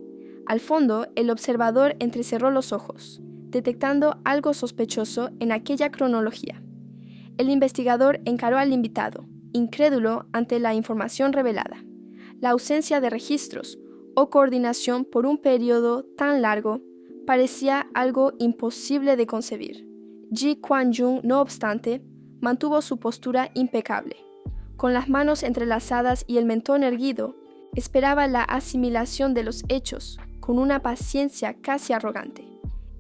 Al fondo, el observador entrecerró los ojos, detectando algo sospechoso en aquella cronología. El investigador encaró al invitado, incrédulo ante la información revelada. La ausencia de registros o coordinación por un periodo tan largo parecía algo imposible de concebir. Ji Kwon-yung, no obstante, mantuvo su postura impecable. Con las manos entrelazadas y el mentón erguido, esperaba la asimilación de los hechos con una paciencia casi arrogante.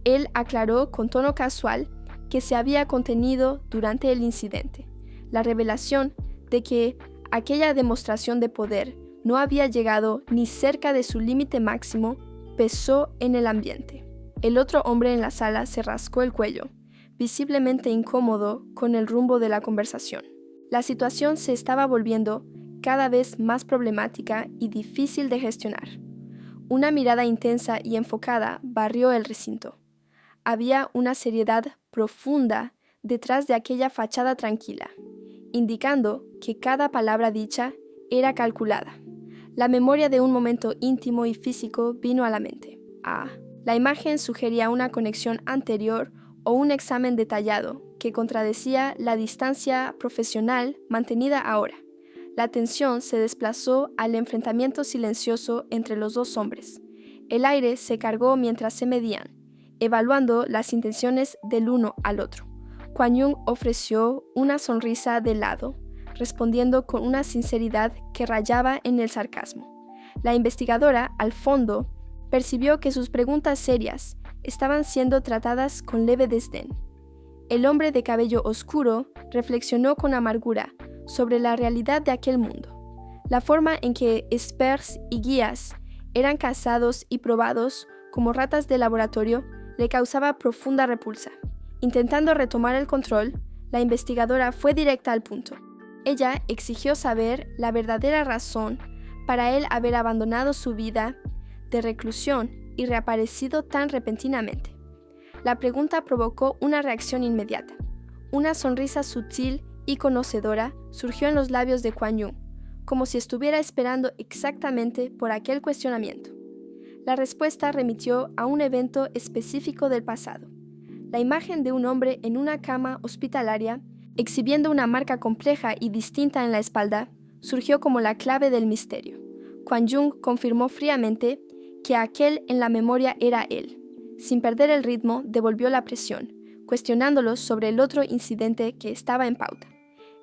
Él aclaró con tono casual que se había contenido durante el incidente. La revelación de que aquella demostración de poder no había llegado ni cerca de su límite máximo pesó en el ambiente. El otro hombre en la sala se rascó el cuello, visiblemente incómodo con el rumbo de la conversación. La situación se estaba volviendo cada vez más problemática y difícil de gestionar. Una mirada intensa y enfocada barrió el recinto. Había una seriedad profunda detrás de aquella fachada tranquila, indicando que cada palabra dicha era calculada. La memoria de un momento íntimo y físico vino a la mente. La imagen sugería una conexión anterior o un examen detallado que contradecía la distancia profesional mantenida ahora. La atención se desplazó al enfrentamiento silencioso entre los dos hombres. El aire se cargó mientras se medían, evaluando las intenciones del uno al otro. Kwan Yung ofreció una sonrisa de lado, respondiendo con una sinceridad que rayaba en el sarcasmo. La investigadora, al fondo, percibió que sus preguntas serias estaban siendo tratadas con leve desdén. El hombre de cabello oscuro reflexionó con amargura sobre la realidad de aquel mundo. La forma en que Spers y Guías eran cazados y probados como ratas de laboratorio le causaba profunda repulsa. Intentando retomar el control, la investigadora fue directa al punto. Ella exigió saber la verdadera razón para él haber abandonado su vida de reclusión y reaparecido tan repentinamente. La pregunta provocó una reacción inmediata. Una sonrisa sutil y conocedora surgió en los labios de Kwan Yung, como si estuviera esperando exactamente por aquel cuestionamiento. La respuesta remitió a un evento específico del pasado. La imagen de un hombre en una cama hospitalaria, exhibiendo una marca compleja y distinta en la espalda, surgió como la clave del misterio. Kwan Yung confirmó fríamente que aquel en la memoria era él. Sin perder el ritmo, devolvió la presión, cuestionándolo sobre el otro incidente que estaba en pauta.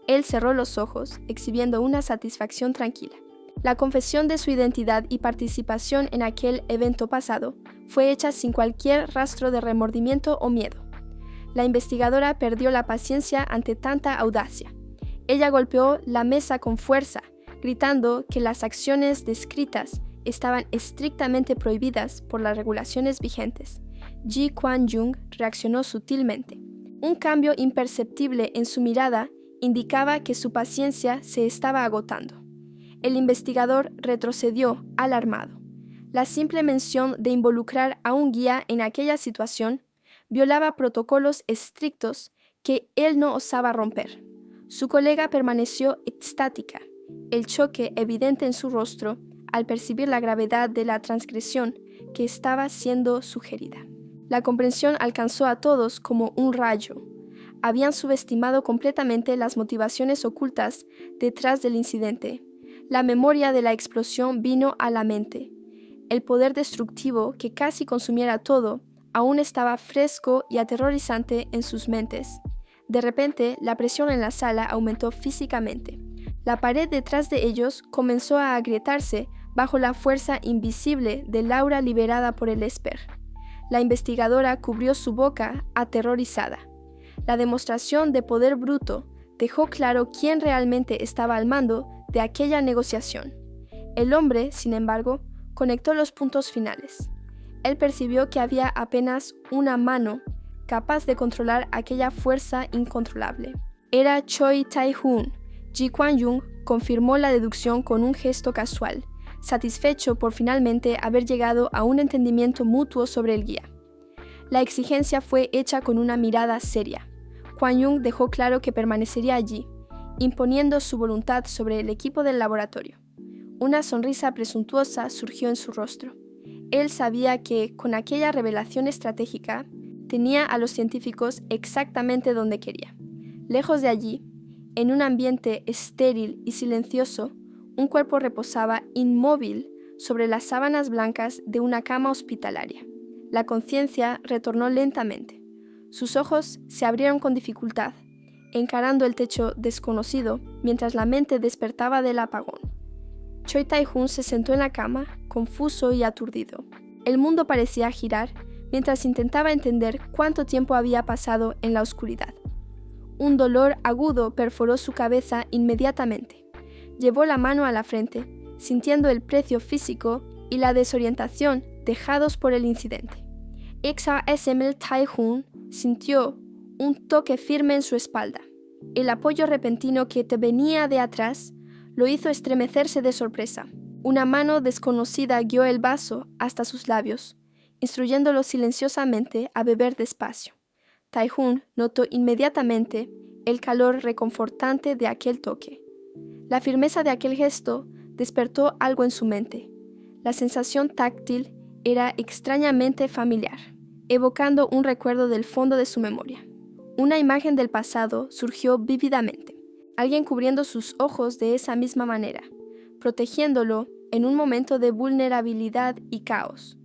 Él cerró los ojos, exhibiendo una satisfacción tranquila. La confesión de su identidad y participación en aquel evento pasado fue hecha sin cualquier rastro de remordimiento o miedo. La investigadora perdió la paciencia ante tanta audacia. Ella golpeó la mesa con fuerza, gritando que las acciones descritas estaban estrictamente prohibidas por las regulaciones vigentes. Ji Kwan Yung reaccionó sutilmente. Un cambio imperceptible en su mirada indicaba que su paciencia se estaba agotando. El investigador retrocedió, alarmado. La simple mención de involucrar a un guía en aquella situación violaba protocolos estrictos que él no osaba romper. Su colega permaneció extática, el choque evidente en su rostro al percibir la gravedad de la transgresión que estaba siendo sugerida. La comprensión alcanzó a todos como un rayo. Habían subestimado completamente las motivaciones ocultas detrás del incidente. La memoria de la explosión vino a la mente. El poder destructivo que casi consumiera todo aún estaba fresco y aterrorizante en sus mentes. De repente, la presión en la sala aumentó físicamente. La pared detrás de ellos comenzó a agrietarse bajo la fuerza invisible del aura liberada por el Esper. La investigadora cubrió su boca, aterrorizada. La demostración de poder bruto dejó claro quién realmente estaba al mando de aquella negociación. El hombre, sin embargo, conectó los puntos finales. Él percibió que había apenas una mano capaz de controlar aquella fuerza incontrolable. Era Choi Tai-hoon. Ji Kwan Yung confirmó la deducción con un gesto casual, satisfecho por finalmente haber llegado a un entendimiento mutuo sobre el guía. La exigencia fue hecha con una mirada seria. Kwan Yung dejó claro que permanecería allí, imponiendo su voluntad sobre el equipo del laboratorio. Una sonrisa presuntuosa surgió en su rostro. Él sabía que, con aquella revelación estratégica, tenía a los científicos exactamente donde quería. Lejos de allí, en un ambiente estéril y silencioso, un cuerpo reposaba inmóvil sobre las sábanas blancas de una cama hospitalaria. La conciencia retornó lentamente. Sus ojos se abrieron con dificultad, encarando el techo desconocido mientras la mente despertaba del apagón. Choi Tai-hoon se sentó en la cama, confuso y aturdido. El mundo parecía girar mientras intentaba entender cuánto tiempo había pasado en la oscuridad. Un dolor agudo perforó su cabeza inmediatamente. Llevó la mano a la frente, sintiendo el precio físico y la desorientación dejados por el incidente. Exa SML Tai-hoon sintió un toque firme en su espalda. El apoyo repentino que te venía de atrás lo hizo estremecerse de sorpresa. Una mano desconocida guió el vaso hasta sus labios, instruyéndolo silenciosamente a beber despacio. Tai-hoon notó inmediatamente el calor reconfortante de aquel toque. La firmeza de aquel gesto despertó algo en su mente. La sensación táctil era extrañamente familiar, evocando un recuerdo del fondo de su memoria. Una imagen del pasado surgió vívidamente, alguien cubriendo sus ojos de esa misma manera, protegiéndolo en un momento de vulnerabilidad y caos.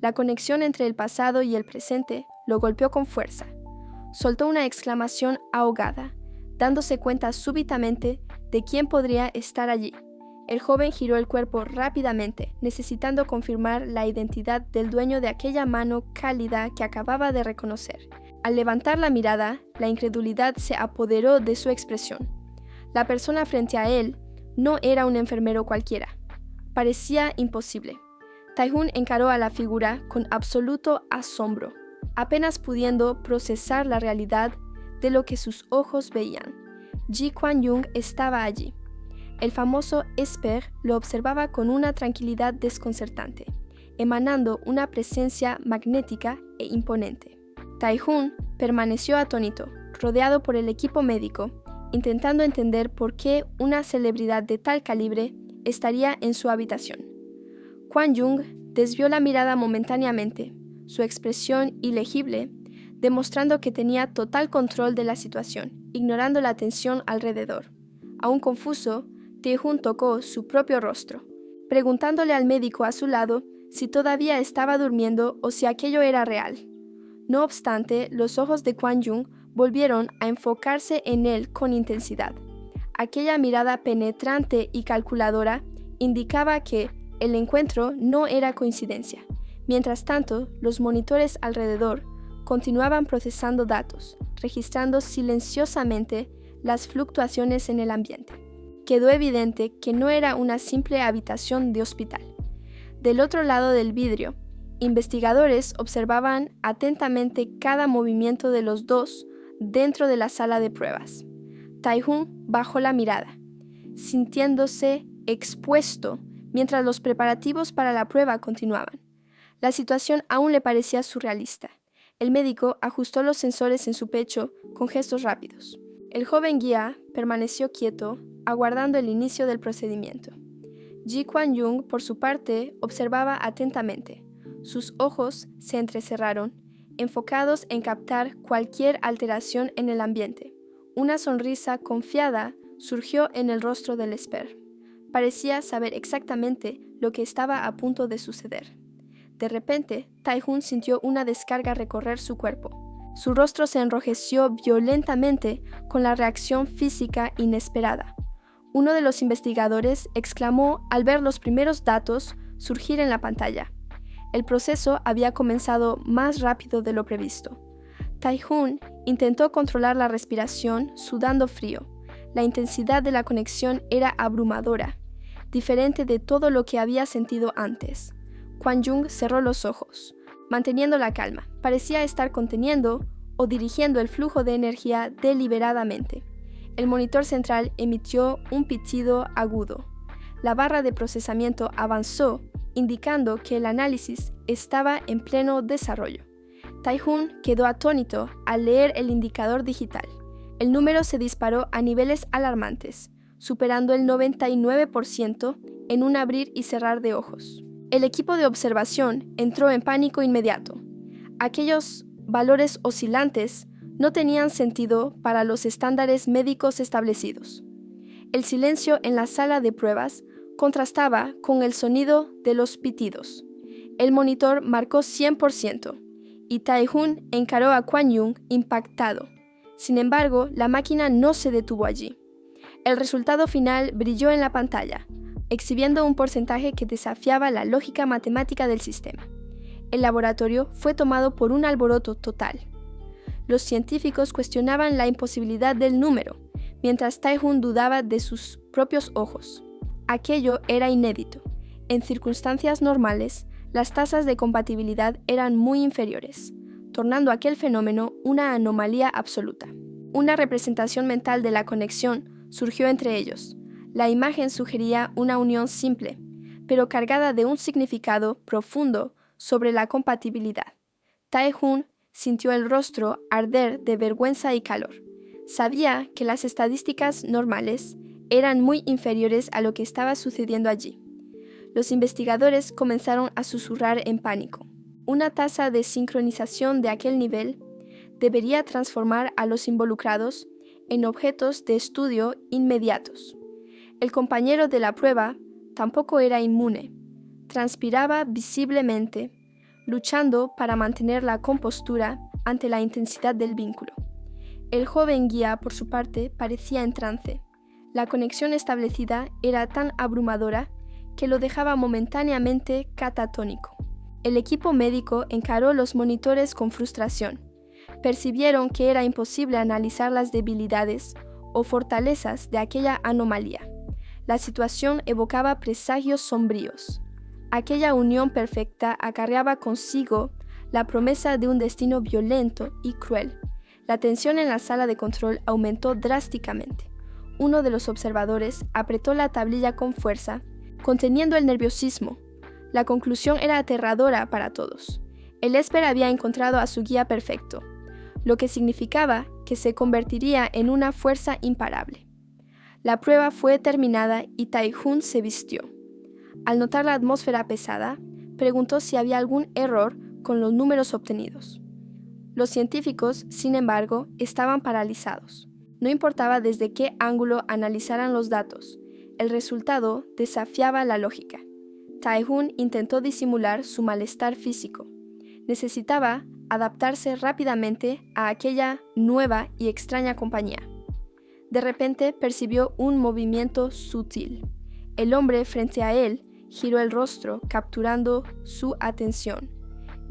La conexión entre el pasado y el presente lo golpeó con fuerza. Soltó una exclamación ahogada, dándose cuenta súbitamente de quién podría estar allí. El joven giró el cuerpo rápidamente, necesitando confirmar la identidad del dueño de aquella mano cálida que acababa de reconocer. Al levantar la mirada, la incredulidad se apoderó de su expresión. La persona frente a él no era un enfermero cualquiera. Parecía imposible. Tae-hoon encaró a la figura con absoluto asombro, apenas pudiendo procesar la realidad de lo que sus ojos veían. Ji Kwon-young estaba allí. El famoso Esper lo observaba con una tranquilidad desconcertante, emanando una presencia magnética e imponente. Tae-hoon permaneció atónito, rodeado por el equipo médico, intentando entender por qué una celebridad de tal calibre estaría en su habitación. Kwon-young desvió la mirada momentáneamente, su expresión ilegible, demostrando que tenía total control de la situación, ignorando la tensión alrededor. Aún confuso, Tae-hoon tocó su propio rostro, preguntándole al médico a su lado si todavía estaba durmiendo o si aquello era real. No obstante, los ojos de Kwon-young volvieron a enfocarse en él con intensidad. Aquella mirada penetrante y calculadora indicaba que el encuentro no era coincidencia. Mientras tanto, los monitores alrededor continuaban procesando datos, registrando silenciosamente las fluctuaciones en el ambiente. Quedó evidente que no era una simple habitación de hospital. Del otro lado del vidrio, investigadores observaban atentamente cada movimiento de los dos dentro de la sala de pruebas. Tae-hoon bajó la mirada, sintiéndose expuesto mientras los preparativos para la prueba continuaban. La situación aún le parecía surrealista. El médico ajustó los sensores en su pecho con gestos rápidos. El joven guía permaneció quieto, aguardando el inicio del procedimiento. Ji Kwon-young, por su parte, observaba atentamente. Sus ojos se entrecerraron, enfocados en captar cualquier alteración en el ambiente. Una sonrisa confiada surgió en el rostro del Esper. Parecía saber exactamente lo que estaba a punto de suceder. De repente, Tae-hoon sintió una descarga recorrer su cuerpo. Su rostro se enrojeció violentamente con la reacción física inesperada. Uno de los investigadores exclamó al ver los primeros datos surgir en la pantalla. El proceso había comenzado más rápido de lo previsto. Tae-hoon intentó controlar la respiración sudando frío. La intensidad de la conexión era abrumadora, diferente de todo lo que había sentido antes. Kwon-young cerró los ojos, manteniendo la calma. Parecía estar conteniendo o dirigiendo el flujo de energía deliberadamente. El monitor central emitió un pitido agudo. La barra de procesamiento avanzó, indicando que el análisis estaba en pleno desarrollo. Tae-hoon quedó atónito al leer el indicador digital. El número se disparó a niveles alarmantes, superando el 99% en un abrir y cerrar de ojos. El equipo de observación entró en pánico inmediato. Aquellos valores oscilantes no tenían sentido para los estándares médicos establecidos. El silencio en la sala de pruebas contrastaba con el sonido de los pitidos. El monitor marcó 100% y Tae-hoon encaró a Kwon-young impactado. Sin embargo, la máquina no se detuvo allí. El resultado final brilló en la pantalla, exhibiendo un porcentaje que desafiaba la lógica matemática del sistema. El laboratorio fue tomado por un alboroto total. Los científicos cuestionaban la imposibilidad del número, mientras Tae-hoon dudaba de sus propios ojos. Aquello era inédito. En circunstancias normales, las tasas de compatibilidad eran muy inferiores, tornando aquel fenómeno una anomalía absoluta. Una representación mental de la conexión surgió entre ellos. La imagen sugería una unión simple, pero cargada de un significado profundo sobre la compatibilidad. Tae-hoon sintió el rostro arder de vergüenza y calor. Sabía que las estadísticas normales eran muy inferiores a lo que estaba sucediendo allí. Los investigadores comenzaron a susurrar en pánico. Una tasa de sincronización de aquel nivel debería transformar a los involucrados en objetos de estudio inmediatos. El compañero de la prueba tampoco era inmune. Transpiraba visiblemente, luchando para mantener la compostura ante la intensidad del vínculo. El joven guía, por su parte, parecía en trance. La conexión establecida era tan abrumadora que lo dejaba momentáneamente catatónico. El equipo médico encaró los monitores con frustración. Percibieron que era imposible analizar las debilidades o fortalezas de aquella anomalía. La situación evocaba presagios sombríos. Aquella unión perfecta acarreaba consigo la promesa de un destino violento y cruel. La tensión en la sala de control aumentó drásticamente. Uno de los observadores apretó la tablilla con fuerza, conteniendo el nerviosismo. La conclusión era aterradora para todos. El Esper había encontrado a su guía perfecto, lo que significaba que se convertiría en una fuerza imparable. La prueba fue terminada y Tai-Jun se vistió. Al notar la atmósfera pesada, preguntó si había algún error con los números obtenidos. Los científicos, sin embargo, estaban paralizados. No importaba desde qué ángulo analizaran los datos, el resultado desafiaba la lógica. Tai-Jun intentó disimular su malestar físico. Necesitaba adaptarse rápidamente a aquella nueva y extraña compañía. De repente percibió un movimiento sutil. El hombre frente a él giró el rostro, capturando su atención.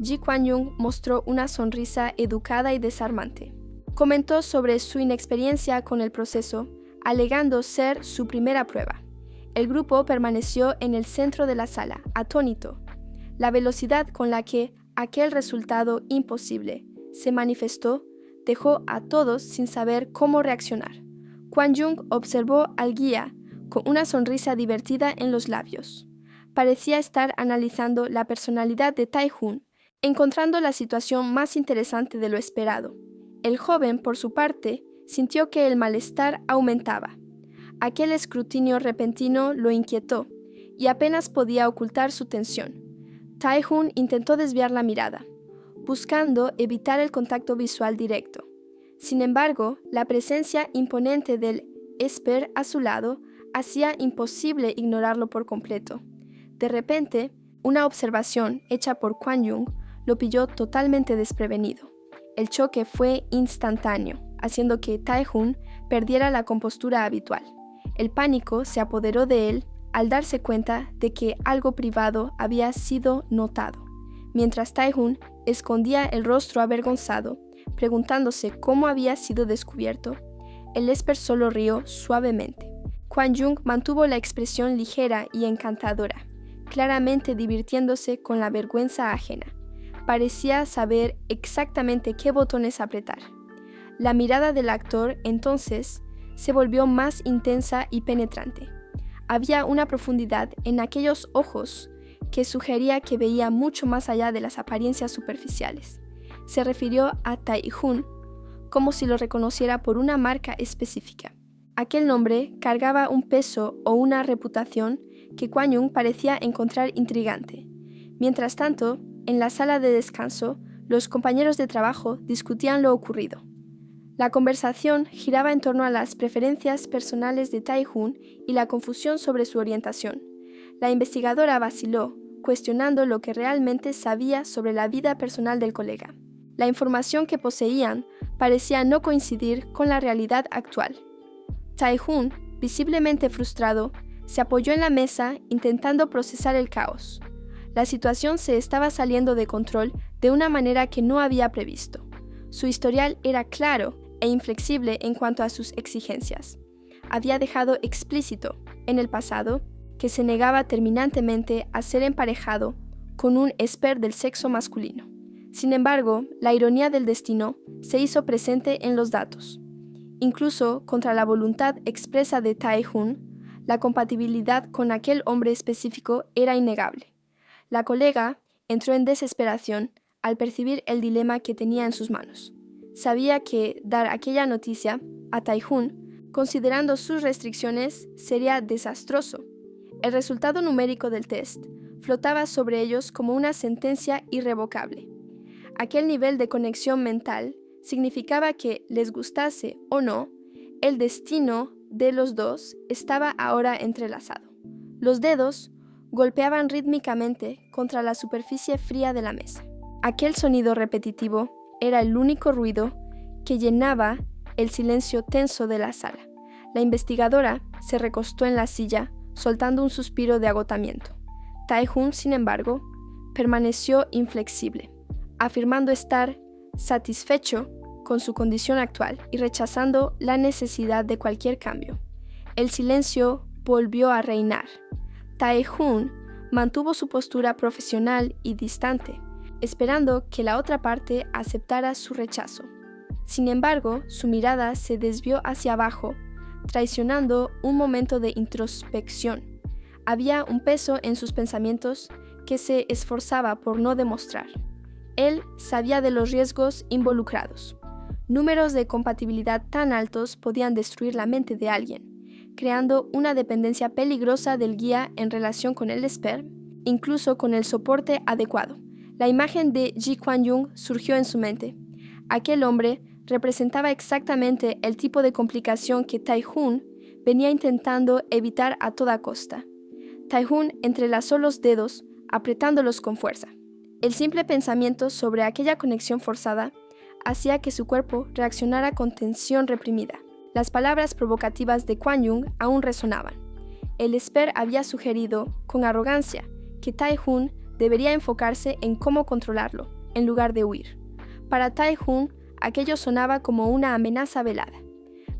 Ji Kuan-Yung mostró una sonrisa educada y desarmante. Comentó sobre su inexperiencia con el proceso, alegando ser su primera prueba. El grupo permaneció en el centro de la sala, atónito. La velocidad con la que aquel resultado imposible se manifestó dejó a todos sin saber cómo reaccionar. Kuan-Yung observó al guía con una sonrisa divertida en los labios. Parecía estar analizando la personalidad de Tai-Jun, encontrando la situación más interesante de lo esperado. El joven, por su parte, sintió que el malestar aumentaba. Aquel escrutinio repentino lo inquietó y apenas podía ocultar su tensión. Tai-Jun intentó desviar la mirada, buscando evitar el contacto visual directo. Sin embargo, la presencia imponente del Esper a su lado hacía imposible ignorarlo por completo. De repente, una observación hecha por Kuan-Yung lo pilló totalmente desprevenido. El choque fue instantáneo, haciendo que Tai-Jun perdiera la compostura habitual. El pánico se apoderó de él al darse cuenta de que algo privado había sido notado. Mientras Tai-Jun escondía el rostro avergonzado, preguntándose cómo había sido descubierto, el Esper solo rió suavemente. Kuan-Yung mantuvo la expresión ligera y encantadora, claramente divirtiéndose con la vergüenza ajena. Parecía saber exactamente qué botones apretar. La mirada del actor, entonces, se volvió más intensa y penetrante. Había una profundidad en aquellos ojos que sugería que veía mucho más allá de las apariencias superficiales. Se refirió a Tai-Jun como si lo reconociera por una marca específica. Aquel nombre cargaba un peso o una reputación que Kuan-Yung parecía encontrar intrigante. Mientras tanto, en la sala de descanso, los compañeros de trabajo discutían lo ocurrido. La conversación giraba en torno a las preferencias personales de Tai-Jun y la confusión sobre su orientación. La investigadora vaciló, cuestionando lo que realmente sabía sobre la vida personal del colega. La información que poseían parecía no coincidir con la realidad actual. Tai-Jun, visiblemente frustrado, se apoyó en la mesa intentando procesar el caos. La situación se estaba saliendo de control de una manera que no había previsto. Su historial era claro e inflexible en cuanto a sus exigencias. Había dejado explícito, en el pasado, que se negaba terminantemente a ser emparejado con un Esper del sexo masculino. Sin embargo, la ironía del destino se hizo presente en los datos. Incluso contra la voluntad expresa de Tai-Jun, la compatibilidad con aquel hombre específico era innegable. La colega entró en desesperación al percibir el dilema que tenía en sus manos. Sabía que dar aquella noticia a Tai-Jun Considerando sus restricciones, sería desastroso. El resultado numérico del test flotaba sobre ellos como una sentencia irrevocable. Aquel nivel de conexión mental significaba que, les gustase o no, el destino de los dos estaba ahora entrelazado. Los dedos golpeaban rítmicamente contra la superficie fría de la mesa. Aquel sonido repetitivo era el único ruido que llenaba el silencio tenso de la sala. La investigadora se recostó en la silla, soltando un suspiro de agotamiento. Tae-Hoon, sin embargo, permaneció inflexible, afirmando estar satisfecho con su condición actual y rechazando la necesidad de cualquier cambio. El silencio volvió a reinar. Tae-Hoon mantuvo su postura profesional y distante, esperando que la otra parte aceptara su rechazo. Sin embargo, su mirada se desvió hacia abajo, traicionando un momento de introspección. Había un peso en sus pensamientos que se esforzaba por no demostrar. Él sabía de los riesgos involucrados. Números de compatibilidad tan altos podían destruir la mente de alguien, creando una dependencia peligrosa del guía en relación con el sperm, incluso con el soporte adecuado. La imagen de Ji Kwang-young surgió en su mente. Aquel hombre representaba exactamente el tipo de complicación que Tae-Hoon venía intentando evitar a toda costa. Tae-Hoon entrelazó los dedos, apretándolos con fuerza. El simple pensamiento sobre aquella conexión forzada hacía que su cuerpo reaccionara con tensión reprimida. Las palabras provocativas de Kwang-young aún resonaban. El esper había sugerido, con arrogancia, que Tae-Hoon debería enfocarse en cómo controlarlo, en lugar de huir. Para Tae-Hoon, aquello sonaba como una amenaza velada.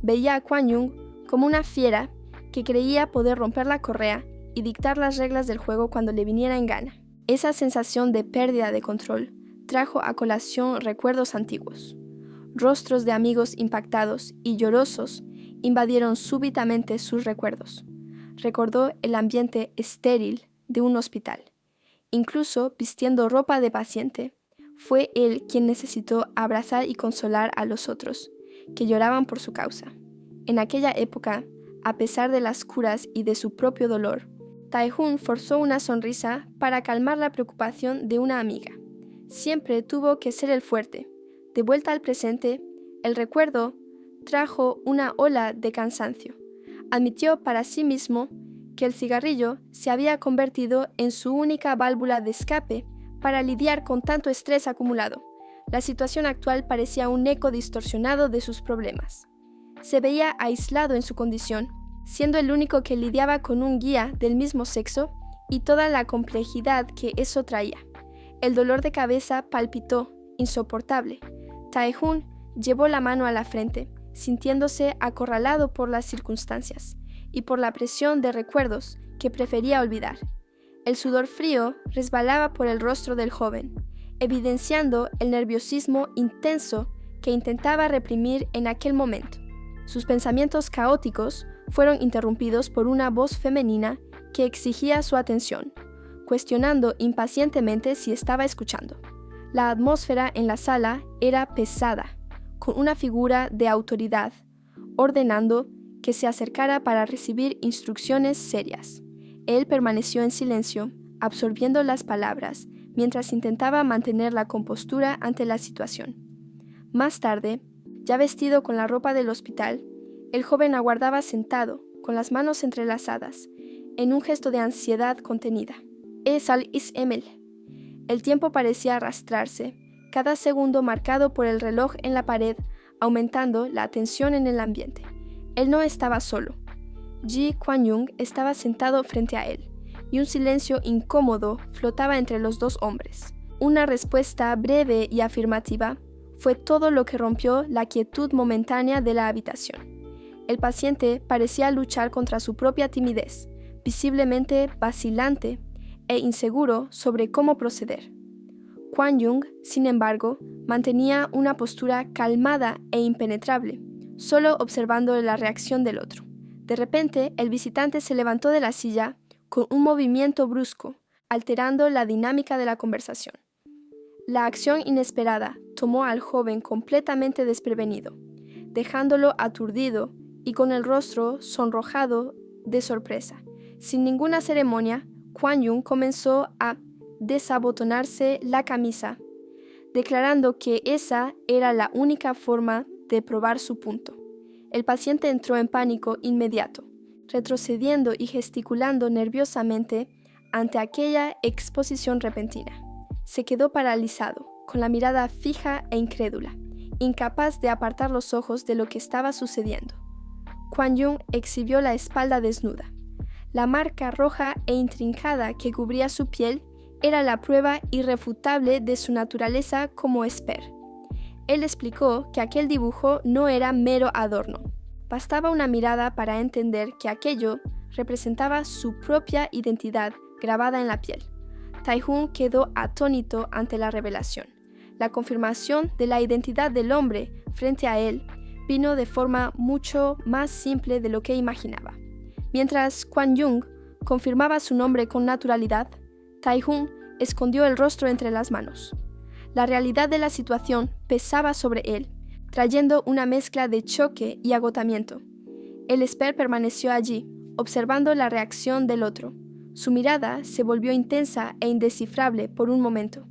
Veía a Kwang-young como una fiera que creía poder romper la correa y dictar las reglas del juego cuando le viniera en gana. Esa sensación de pérdida de control trajo a colación recuerdos antiguos. Rostros de amigos impactados y llorosos invadieron súbitamente sus recuerdos. Recordó el ambiente estéril de un hospital. Incluso vistiendo ropa de paciente, fue él quien necesitó abrazar y consolar a los otros, que lloraban por su causa. En aquella época, a pesar de las curas y de su propio dolor, Tae-Hoon forzó una sonrisa para calmar la preocupación de una amiga. Siempre tuvo que ser el fuerte. De vuelta al presente, el recuerdo trajo una ola de cansancio. Admitió para sí mismo que el cigarrillo se había convertido en su única válvula de escape para lidiar con tanto estrés acumulado. La situación actual parecía un eco distorsionado de sus problemas. Se veía aislado en su condición, siendo el único que lidiaba con un guía del mismo sexo y toda la complejidad que eso traía. El dolor de cabeza palpitó, insoportable. Tae-Hoon llevó la mano a la frente, sintiéndose acorralado por las circunstancias y por la presión de recuerdos que prefería olvidar. El sudor frío resbalaba por el rostro del joven, evidenciando el nerviosismo intenso que intentaba reprimir en aquel momento. Sus pensamientos caóticos fueron interrumpidos por una voz femenina que exigía su atención, cuestionando impacientemente si estaba escuchando. La atmósfera en la sala era pesada, con una figura de autoridad, ordenando que se acercara para recibir instrucciones serias. Él permaneció en silencio, absorbiendo las palabras, mientras intentaba mantener la compostura ante la situación. Más tarde, ya vestido con la ropa del hospital, el joven aguardaba sentado, con las manos entrelazadas, en un gesto de ansiedad contenida. Esal is Emel. El tiempo parecía arrastrarse, cada segundo marcado por el reloj en la pared, aumentando la tensión en el ambiente. Él no estaba solo. Ji Kwang-young estaba sentado frente a él, y un silencio incómodo flotaba entre los dos hombres. Una respuesta breve y afirmativa fue todo lo que rompió la quietud momentánea de la habitación. El paciente parecía luchar contra su propia timidez, visiblemente vacilante e inseguro sobre cómo proceder. Kwang-young, sin embargo, mantenía una postura calmada e impenetrable, solo observando la reacción del otro. De repente, el visitante se levantó de la silla con un movimiento brusco, alterando la dinámica de la conversación. La acción inesperada tomó al joven completamente desprevenido, dejándolo aturdido y con el rostro sonrojado de sorpresa. Sin ninguna ceremonia, Kwon Yung comenzó a desabotonarse la camisa, declarando que esa era la única forma de probar su punto. El paciente entró en pánico inmediato, retrocediendo y gesticulando nerviosamente ante aquella exposición repentina. Se quedó paralizado, con la mirada fija e incrédula, incapaz de apartar los ojos de lo que estaba sucediendo. Kwon Yung exhibió la espalda desnuda. La marca roja e intrincada que cubría su piel era la prueba irrefutable de su naturaleza como esper. Él explicó que aquel dibujo no era mero adorno. Bastaba una mirada para entender que aquello representaba su propia identidad grabada en la piel. Tae-hoon quedó atónito ante la revelación. La confirmación de la identidad del hombre frente a él vino de forma mucho más simple de lo que imaginaba. Mientras Kwon Yung confirmaba su nombre con naturalidad, Tae-hoon escondió el rostro entre las manos. La realidad de la situación pesaba sobre él, trayendo una mezcla de choque y agotamiento. El esper permaneció allí, observando la reacción del otro. Su mirada se volvió intensa e indescifrable por un momento.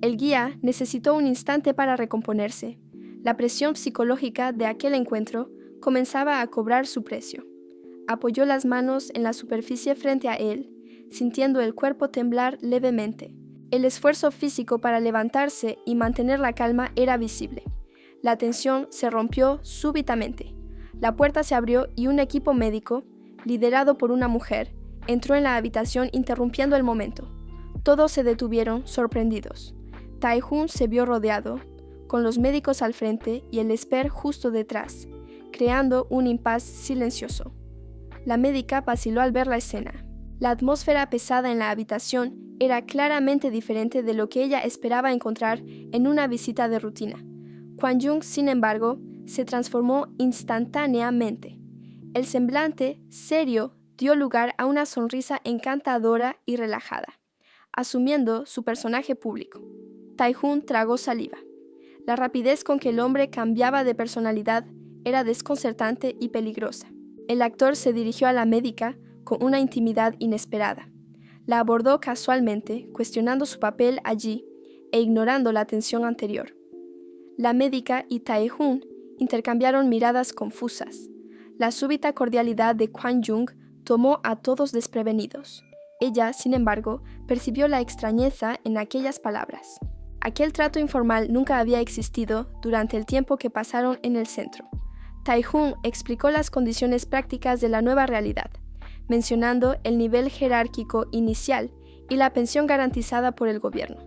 El guía necesitó un instante para recomponerse. La presión psicológica de aquel encuentro comenzaba a cobrar su precio. Apoyó las manos en la superficie frente a él, sintiendo el cuerpo temblar levemente. El esfuerzo físico para levantarse y mantener la calma era visible. La tensión se rompió súbitamente. La puerta se abrió y un equipo médico, liderado por una mujer, entró en la habitación interrumpiendo el momento. Todos se detuvieron, sorprendidos. Tae-hoon se vio rodeado, con los médicos al frente y el esper justo detrás, creando un impas silencioso. La médica vaciló al ver la escena. La atmósfera pesada en la habitación era claramente diferente de lo que ella esperaba encontrar en una visita de rutina. Kwon Yung, sin embargo, se transformó instantáneamente. El semblante serio dio lugar a una sonrisa encantadora y relajada, asumiendo su personaje público. Tae-hoon tragó saliva. La rapidez con que el hombre cambiaba de personalidad era desconcertante y peligrosa. El actor se dirigió a la médica con una intimidad inesperada. La abordó casualmente, cuestionando su papel allí e ignorando la tensión anterior. La médica y Tae-hoon intercambiaron miradas confusas. La súbita cordialidad de Kwon Yung tomó a todos desprevenidos. Ella, sin embargo, percibió la extrañeza en aquellas palabras. Aquel trato informal nunca había existido durante el tiempo que pasaron en el centro. Tae-hoon explicó las condiciones prácticas de la nueva realidad, mencionando el nivel jerárquico inicial y la pensión garantizada por el gobierno.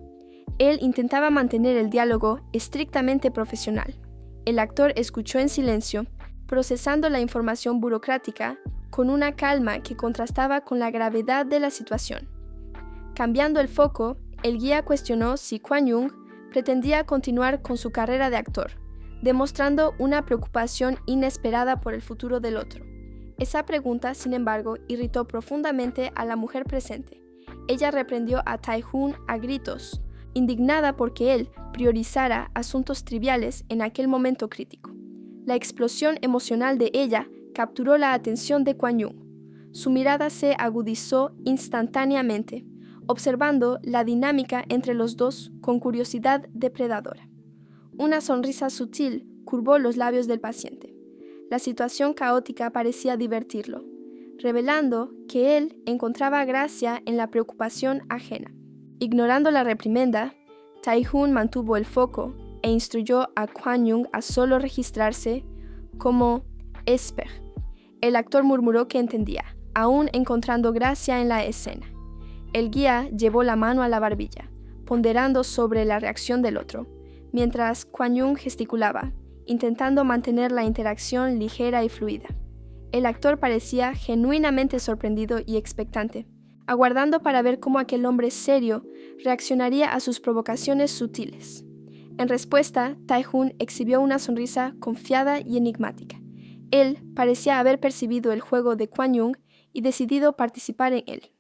Él intentaba mantener el diálogo estrictamente profesional. El actor escuchó en silencio, procesando la información burocrática con una calma que contrastaba con la gravedad de la situación. Cambiando el foco, el guía cuestionó si Kwon Yung pretendía continuar con su carrera de actor, demostrando una preocupación inesperada por el futuro del otro. Esa pregunta, sin embargo, irritó profundamente a la mujer presente. Ella reprendió a Tae-hoon a gritos, indignada porque él priorizara asuntos triviales en aquel momento crítico. La explosión emocional de ella capturó la atención de Kwon Yung. Su mirada se agudizó instantáneamente, observando la dinámica entre los dos con curiosidad depredadora. Una sonrisa sutil curvó los labios del paciente. La situación caótica parecía divertirlo, revelando que él encontraba gracia en la preocupación ajena. Ignorando la reprimenda, Tae-hoon mantuvo el foco e instruyó a Kwon Yung a solo registrarse como esper. El actor murmuró que entendía, aún encontrando gracia en la escena. El guía llevó la mano a la barbilla, ponderando sobre la reacción del otro, mientras Kwon Yung gesticulaba, intentando mantener la interacción ligera y fluida. El actor parecía genuinamente sorprendido y expectante, aguardando para ver cómo aquel hombre serio reaccionaría a sus provocaciones sutiles. En respuesta, Tae-hoon exhibió una sonrisa confiada y enigmática. Él parecía haber percibido el juego de Kwon Yung y decidido participar en él.